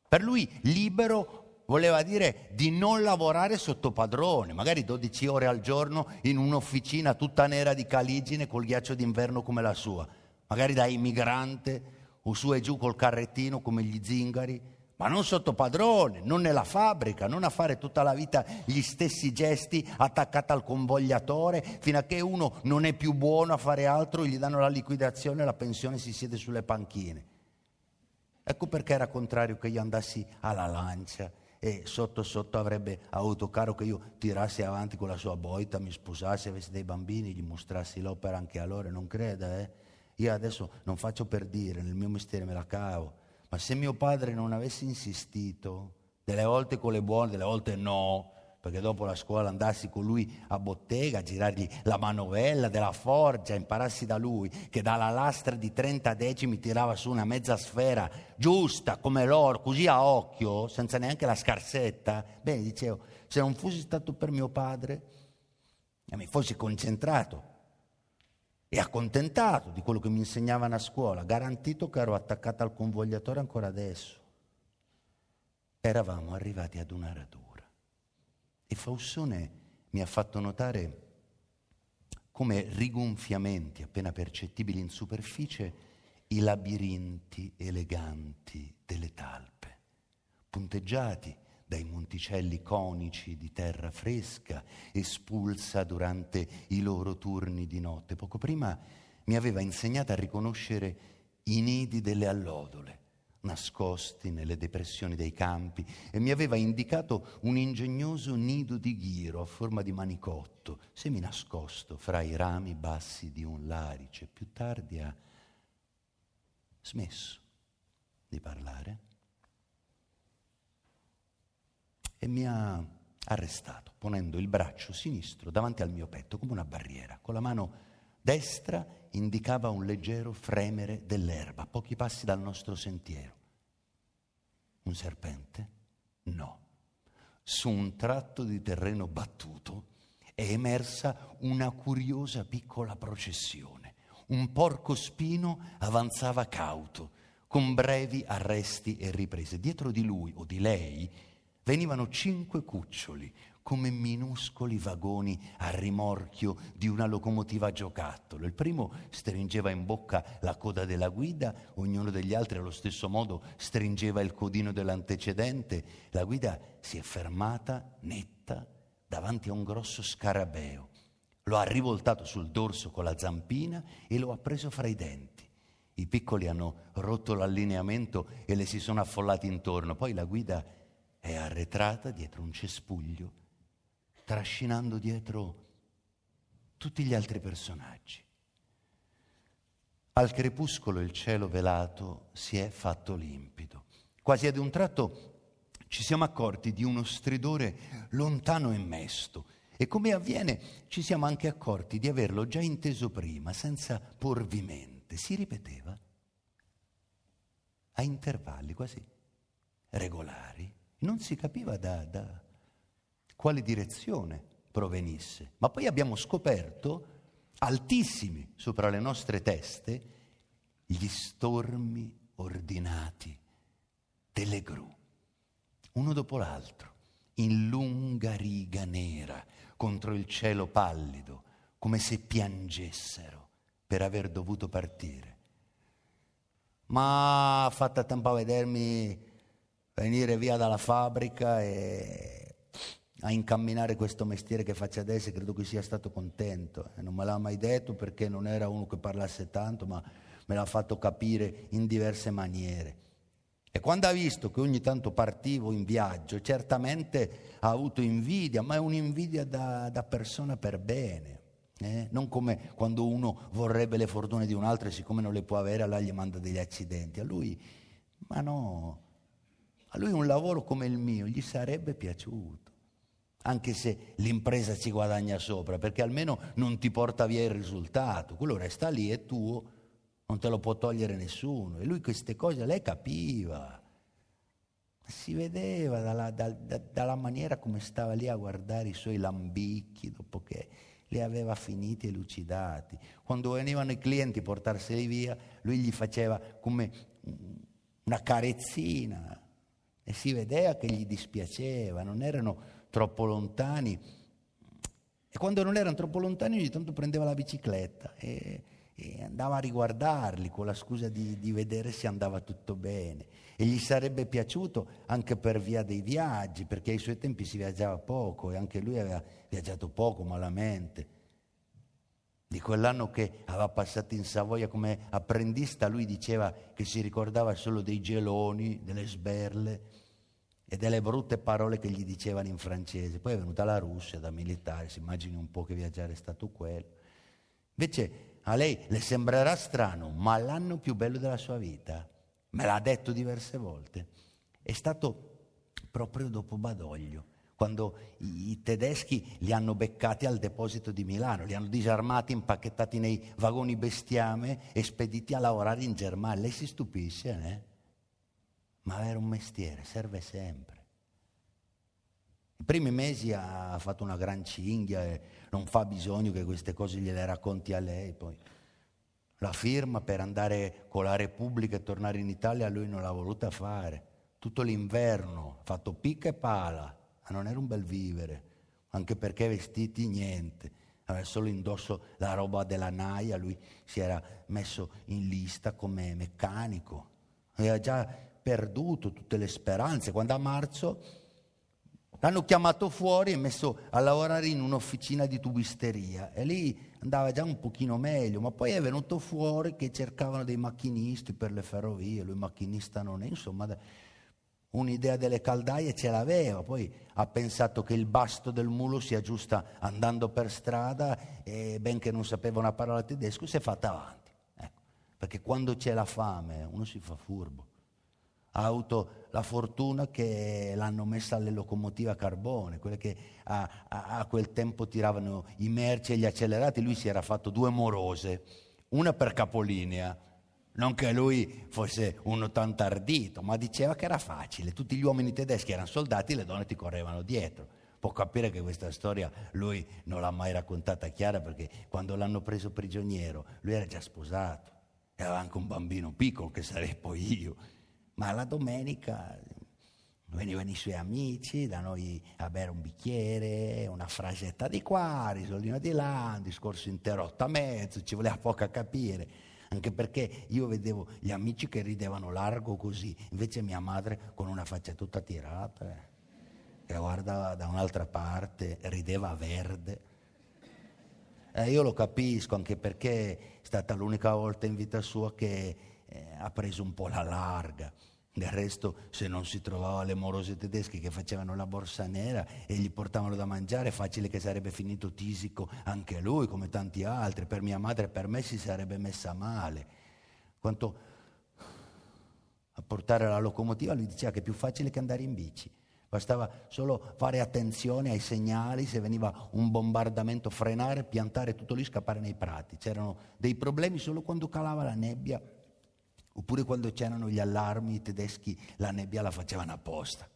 Per lui libero voleva dire di non lavorare sotto padrone, magari 12 ore al giorno in un'officina tutta nera di caligine col ghiaccio d'inverno come la sua, magari da immigrante o su e giù col carrettino come gli zingari, ma non sotto padrone, non nella fabbrica, non a fare tutta la vita gli stessi gesti attaccata al convogliatore fino a che uno non è più buono a fare altro, gli danno la liquidazione e la pensione, si siede sulle panchine. Ecco perché era contrario che io andassi alla lancia e sotto sotto avrebbe avuto caro che io tirassi avanti con la sua boita, mi sposassi, avessi dei bambini, gli mostrassi l'opera anche a loro, non creda, Io adesso non faccio per dire, nel mio mestiere me la cavo, ma se mio padre non avesse insistito, delle volte con le buone, delle volte no, perché dopo la scuola andassi con lui a bottega, a girargli la manovella della forgia, imparassi da lui che dalla lastra di 30 decimi tirava su una mezza sfera giusta come l'oro, così a occhio, senza neanche la scarsetta. Bene, dicevo, se non fossi stato per mio padre e mi fossi concentrato e accontentato di quello che mi insegnavano a scuola, garantito che ero attaccato al convogliatore ancora adesso. Eravamo arrivati ad una radura e Faussone mi ha fatto notare come rigonfiamenti appena percettibili in superficie i labirinti eleganti delle talpe, punteggiati dai monticelli conici di terra fresca espulsa durante i loro turni di notte. Poco prima mi aveva insegnato a riconoscere i nidi delle allodole, nascosti nelle depressioni dei campi, e mi aveva indicato un ingegnoso nido di ghiro a forma di manicotto, seminascosto fra i rami bassi di un larice. Più tardi ha smesso di parlare e mi ha arrestato, ponendo il braccio sinistro davanti al mio petto come una barriera. Con la mano destra indicava un leggero fremere dell'erba, a pochi passi dal nostro sentiero. Un serpente? No. Su un tratto di terreno battuto è emersa una curiosa piccola processione. Un porcospino avanzava cauto, con brevi arresti e riprese. Dietro di lui o di lei venivano 5 cuccioli, come minuscoli vagoni a rimorchio di una locomotiva a giocattolo. Il primo stringeva in bocca la coda della guida, ognuno degli altri allo stesso modo stringeva il codino dell'antecedente. La guida si è fermata netta davanti a un grosso scarabeo. Lo ha rivoltato sul dorso con la zampina e lo ha preso fra i denti. I piccoli hanno rotto l'allineamento e le si sono affollati intorno. Poi la guida è arretrata dietro un cespuglio, trascinando dietro tutti gli altri personaggi. Al crepuscolo il cielo velato si è fatto limpido. Quasi ad un tratto ci siamo accorti di uno stridore lontano e mesto, e come avviene ci siamo anche accorti di averlo già inteso prima, senza porvi mente. Si ripeteva a intervalli quasi regolari. Non si capiva da quale direzione provenisse, ma poi abbiamo scoperto, altissimi sopra le nostre teste, gli stormi ordinati delle gru, uno dopo l'altro, in lunga riga nera contro il cielo pallido, come se piangessero per aver dovuto partire. Ma ha fatto tempo a vedermi venire via dalla fabbrica e a incamminare questo mestiere che faccio adesso, credo che sia stato contento. Non me l'ha mai detto perché non era uno che parlasse tanto, ma me l'ha fatto capire in diverse maniere. E quando ha visto che ogni tanto partivo in viaggio, certamente ha avuto invidia, ma è un'invidia da persona per bene. Non come quando uno vorrebbe le fortune di un altro e siccome non le può avere allora gli manda degli accidenti. A lui, ma no, a lui un lavoro come il mio gli sarebbe piaciuto, anche se l'impresa ci guadagna sopra, perché almeno non ti porta via il risultato, quello resta lì, è tuo, non te lo può togliere nessuno. E lui queste cose le capiva, si vedeva dalla maniera come stava lì a guardare i suoi lambicchi dopo che li aveva finiti e lucidati. Quando venivano i clienti a portarseli via, lui gli faceva come una carezzina e si vedeva che gli dispiaceva, non erano troppo lontani. E quando non erano troppo lontani ogni tanto prendeva la bicicletta e andava a riguardarli con la scusa di vedere se andava tutto bene. E gli sarebbe piaciuto anche per via dei viaggi, perché ai suoi tempi si viaggiava poco e anche lui aveva viaggiato poco, malamente. Di quell'anno che aveva passato in Savoia come apprendista, lui diceva che si ricordava solo dei geloni, delle sberle e delle brutte parole che gli dicevano in francese. Poi è venuta la Russia da militare, si immagini un po' che viaggiare è stato quello. Invece a lei le sembrerà strano, ma l'anno più bello della sua vita, me l'ha detto diverse volte, è stato proprio dopo Badoglio, quando i tedeschi li hanno beccati al deposito di Milano, li hanno disarmati, impacchettati nei vagoni bestiame e spediti a lavorare in Germania. Lei si stupisce, eh? Ma avere un mestiere serve sempre. I primi mesi ha fatto una gran cinghia e non fa bisogno che queste cose gliele racconti a lei. Poi la firma per andare con la Repubblica e tornare in Italia lui non l'ha voluta fare. Tutto l'inverno ha fatto picca e pala, ma non era un bel vivere, anche perché vestiti niente, aveva solo indosso la roba della naia. Lui si era messo in lista come meccanico, aveva già perduto tutte le speranze. Quando a marzo l'hanno chiamato fuori e messo a lavorare in un'officina di tubisteria e lì andava già un pochino meglio, ma poi è venuto fuori che cercavano dei macchinisti per le ferrovie, lui macchinista non è, insomma un'idea delle caldaie ce l'aveva, poi ha pensato che il basto del mulo si aggiusta andando per strada e benché non sapeva una parola tedesco si è fatta avanti, ecco, perché quando c'è la fame uno si fa furbo. Ha avuto la fortuna che l'hanno messa alle locomotive a carbone, quelle che a quel tempo tiravano i merci e gli accelerati. Lui si era fatto 2 morose, una per capolinea, non che lui fosse uno tanto ardito, ma diceva che era facile, tutti gli uomini tedeschi erano soldati, le donne ti correvano dietro. Può capire che questa storia lui non l'ha mai raccontata chiara, perché quando l'hanno preso prigioniero lui era già sposato e aveva anche un bambino piccolo che sarei poi io. Ma la domenica venivano i suoi amici da noi a bere un bicchiere, una frasetta di qua, risolino di là, un discorso interrotto a mezzo, ci voleva poco a capire, anche perché io vedevo gli amici che ridevano largo così, invece mia madre con una faccia tutta tirata, che guardava da un'altra parte, rideva verde. Io lo capisco, anche perché è stata l'unica volta in vita sua che ha preso un po' la larga. Del resto, se non si trovava le morose tedesche che facevano la borsa nera e gli portavano da mangiare, facile che sarebbe finito tisico anche lui, come tanti altri. Per mia madre e per me si sarebbe messa male. Quanto a portare la locomotiva, lui diceva che è più facile che andare in bici. Bastava solo fare attenzione ai segnali, se veniva un bombardamento frenare, piantare tutto lì, scappare nei prati. C'erano dei problemi solo quando calava la nebbia, oppure quando c'erano gli allarmi, i tedeschi la nebbia la facevano apposta.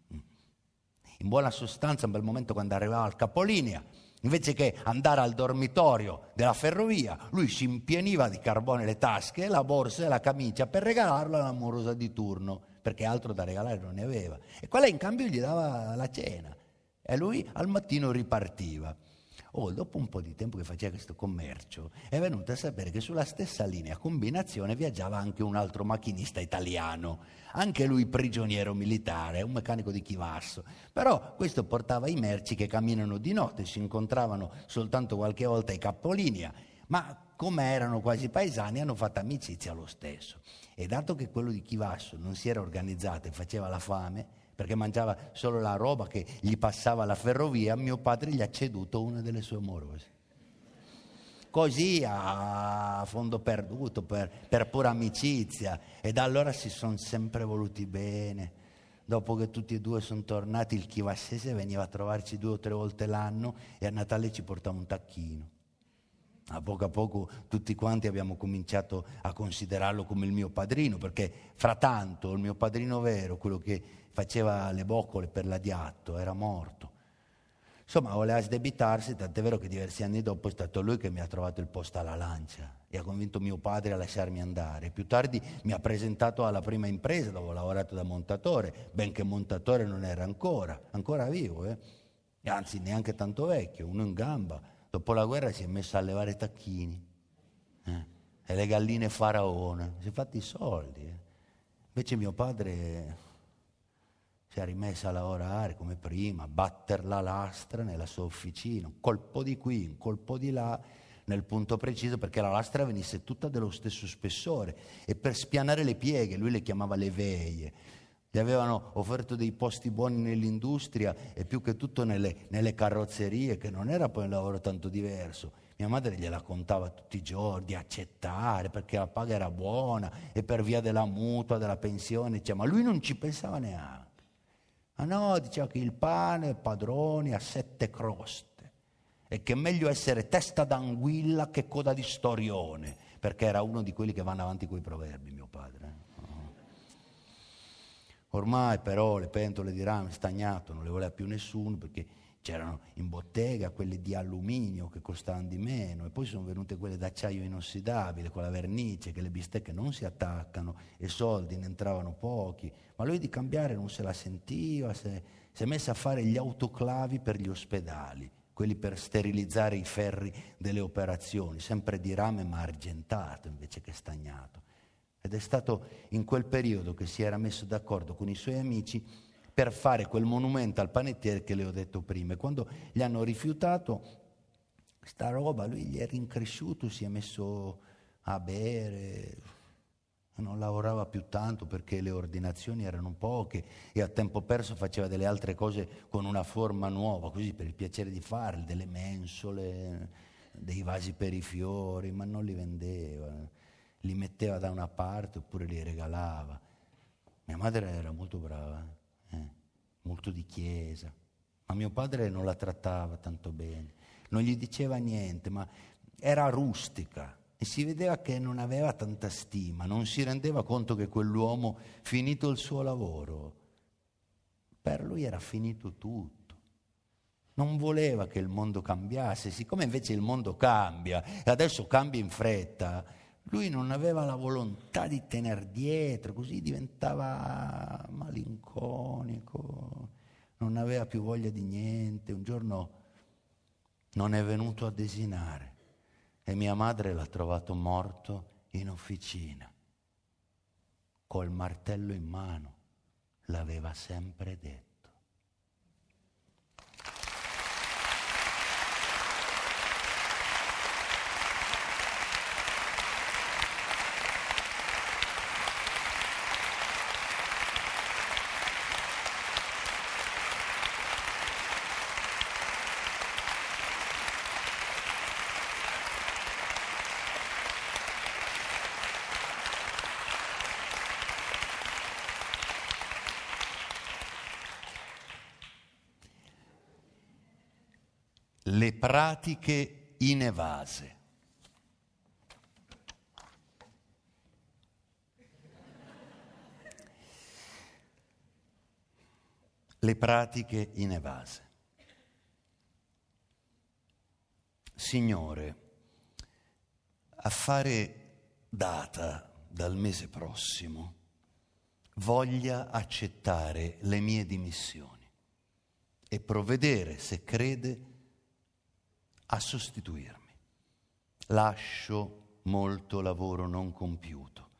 In buona sostanza, un bel momento quando arrivava al capolinea, invece che andare al dormitorio della ferrovia, lui si impieniva di carbone le tasche, la borsa e la camicia per regalarlo all'amorosa di turno, perché altro da regalare non ne aveva. E quella in cambio gli dava la cena e lui al mattino ripartiva. Dopo un po' di tempo che faceva questo commercio, è venuto a sapere che sulla stessa linea combinazione viaggiava anche un altro macchinista italiano, anche lui prigioniero militare, un meccanico di Chivasso. Però questo portava i merci che camminano di notte, si incontravano soltanto qualche volta ai capolinea, ma come erano quasi paesani hanno fatto amicizia lo stesso. E dato che quello di Chivasso non si era organizzato e faceva la fame, perché mangiava solo la roba che gli passava la ferrovia, mio padre gli ha ceduto una delle sue morose. Così a fondo perduto, per pura amicizia. E da allora si sono sempre voluti bene. Dopo che tutti e due sono tornati, il chivassese veniva a trovarci 2 o 3 volte l'anno e a Natale ci portava un tacchino. A poco tutti quanti abbiamo cominciato a considerarlo come il mio padrino, perché frattanto il mio padrino vero, quello che faceva le boccole per l'adiatto, era morto. Insomma, voleva sdebitarsi, tant'è vero che diversi anni dopo è stato lui che mi ha trovato il posto alla Lancia e ha convinto mio padre a lasciarmi andare. Più tardi mi ha presentato alla prima impresa dove ho lavorato da montatore, benché montatore non era ancora vivo, e anzi neanche tanto vecchio, uno in gamba. Dopo la guerra si è messo a levare tacchini e le galline faraone, si è fatti i soldi. Invece mio padre si è rimesso a lavorare come prima, a battere la lastra nella sua officina, un colpo di qui, un colpo di là, nel punto preciso perché la lastra venisse tutta dello stesso spessore e per spianare le pieghe, lui le chiamava le veie. Gli avevano offerto dei posti buoni nell'industria e più che tutto nelle carrozzerie, che non era poi un lavoro tanto diverso. Mia madre gliela contava tutti i giorni di accettare perché la paga era buona e per via della mutua, della pensione, ma lui non ci pensava neanche. Ah no, diceva che il pane padrone ha 7 croste e che è meglio essere testa d'anguilla che coda di storione, perché era uno di quelli che vanno avanti coi proverbi, mio padre. Ormai però le pentole di rame stagnato non le voleva più nessuno, perché c'erano in bottega quelle di alluminio che costavano di meno, e poi sono venute quelle d'acciaio inossidabile con la vernice, che le bistecche non si attaccano e soldi ne entravano pochi, ma lui di cambiare non se la sentiva, si è messo a fare gli autoclavi per gli ospedali, quelli per sterilizzare i ferri delle operazioni, sempre di rame ma argentato invece che stagnato. Ed è stato in quel periodo che si era messo d'accordo con i suoi amici per fare quel monumento al panettiere che le ho detto prima. E quando gli hanno rifiutato sta roba, lui gli è rincresciuto, si è messo a bere, non lavorava più tanto perché le ordinazioni erano poche e a tempo perso faceva delle altre cose con una forma nuova, così per il piacere di farle, delle mensole, dei vasi per i fiori, ma non li vendeva. Li metteva da una parte oppure li regalava. Mia madre era molto brava, molto di chiesa, ma mio padre non la trattava tanto bene, non gli diceva niente, ma era rustica e si vedeva che non aveva tanta stima, non si rendeva conto che quell'uomo, finito il suo lavoro, per lui era finito tutto. Non voleva che il mondo cambiasse, siccome invece il mondo cambia e adesso cambia in fretta, lui non aveva la volontà di tener dietro, così diventava malinconico, non aveva più voglia di niente. Un giorno non è venuto a desinare e mia madre l'ha trovato morto in officina, col martello in mano, l'aveva sempre detto. Le pratiche inevase. Le pratiche inevase. Signore, a fare data dal mese prossimo, voglia accettare le mie dimissioni e provvedere, se crede, a sostituirmi. Lascio molto lavoro non compiuto,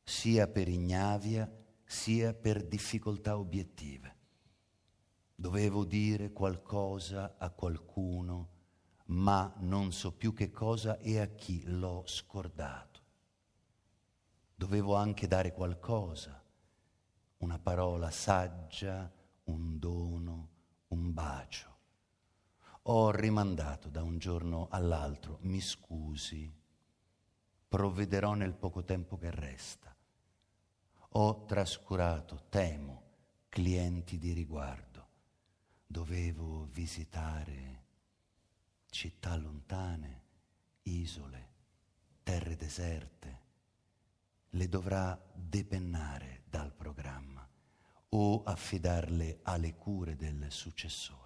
sia per ignavia sia per difficoltà obiettive. Dovevo dire qualcosa a qualcuno, ma non so più che cosa e a chi, l'ho scordato. Dovevo anche dare qualcosa, una parola saggia, un dono, un bacio. Ho rimandato da un giorno all'altro, mi scusi, provvederò nel poco tempo che resta. Ho trascurato, temo, clienti di riguardo. Dovevo visitare città lontane, isole, terre deserte. Le dovrà depennare dal programma o affidarle alle cure del successore.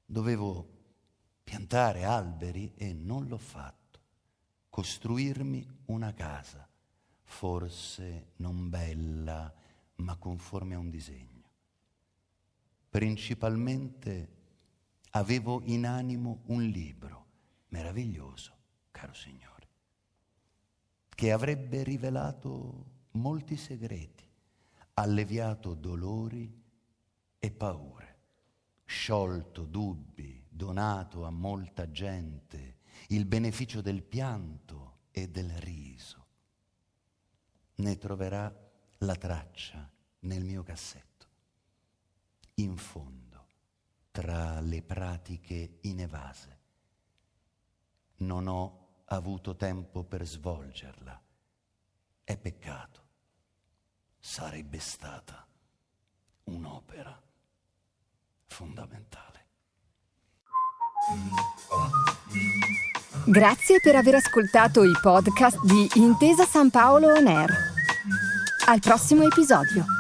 Dovevo piantare alberi e non l'ho fatto, costruirmi una casa, forse non bella, ma conforme a un disegno. Principalmente avevo in animo un libro meraviglioso, caro Signore, che avrebbe rivelato molti segreti, alleviato dolori e paure, sciolto dubbi, donato a molta gente il beneficio del pianto e del riso. Ne troverà la traccia nel mio cassetto. In fondo, tra le pratiche inevase, non ho avuto tempo per svolgerla. È peccato. Sarebbe stata un'opera fondamentale. Grazie per aver ascoltato i podcast di Intesa San Paolo On Air. Al prossimo episodio.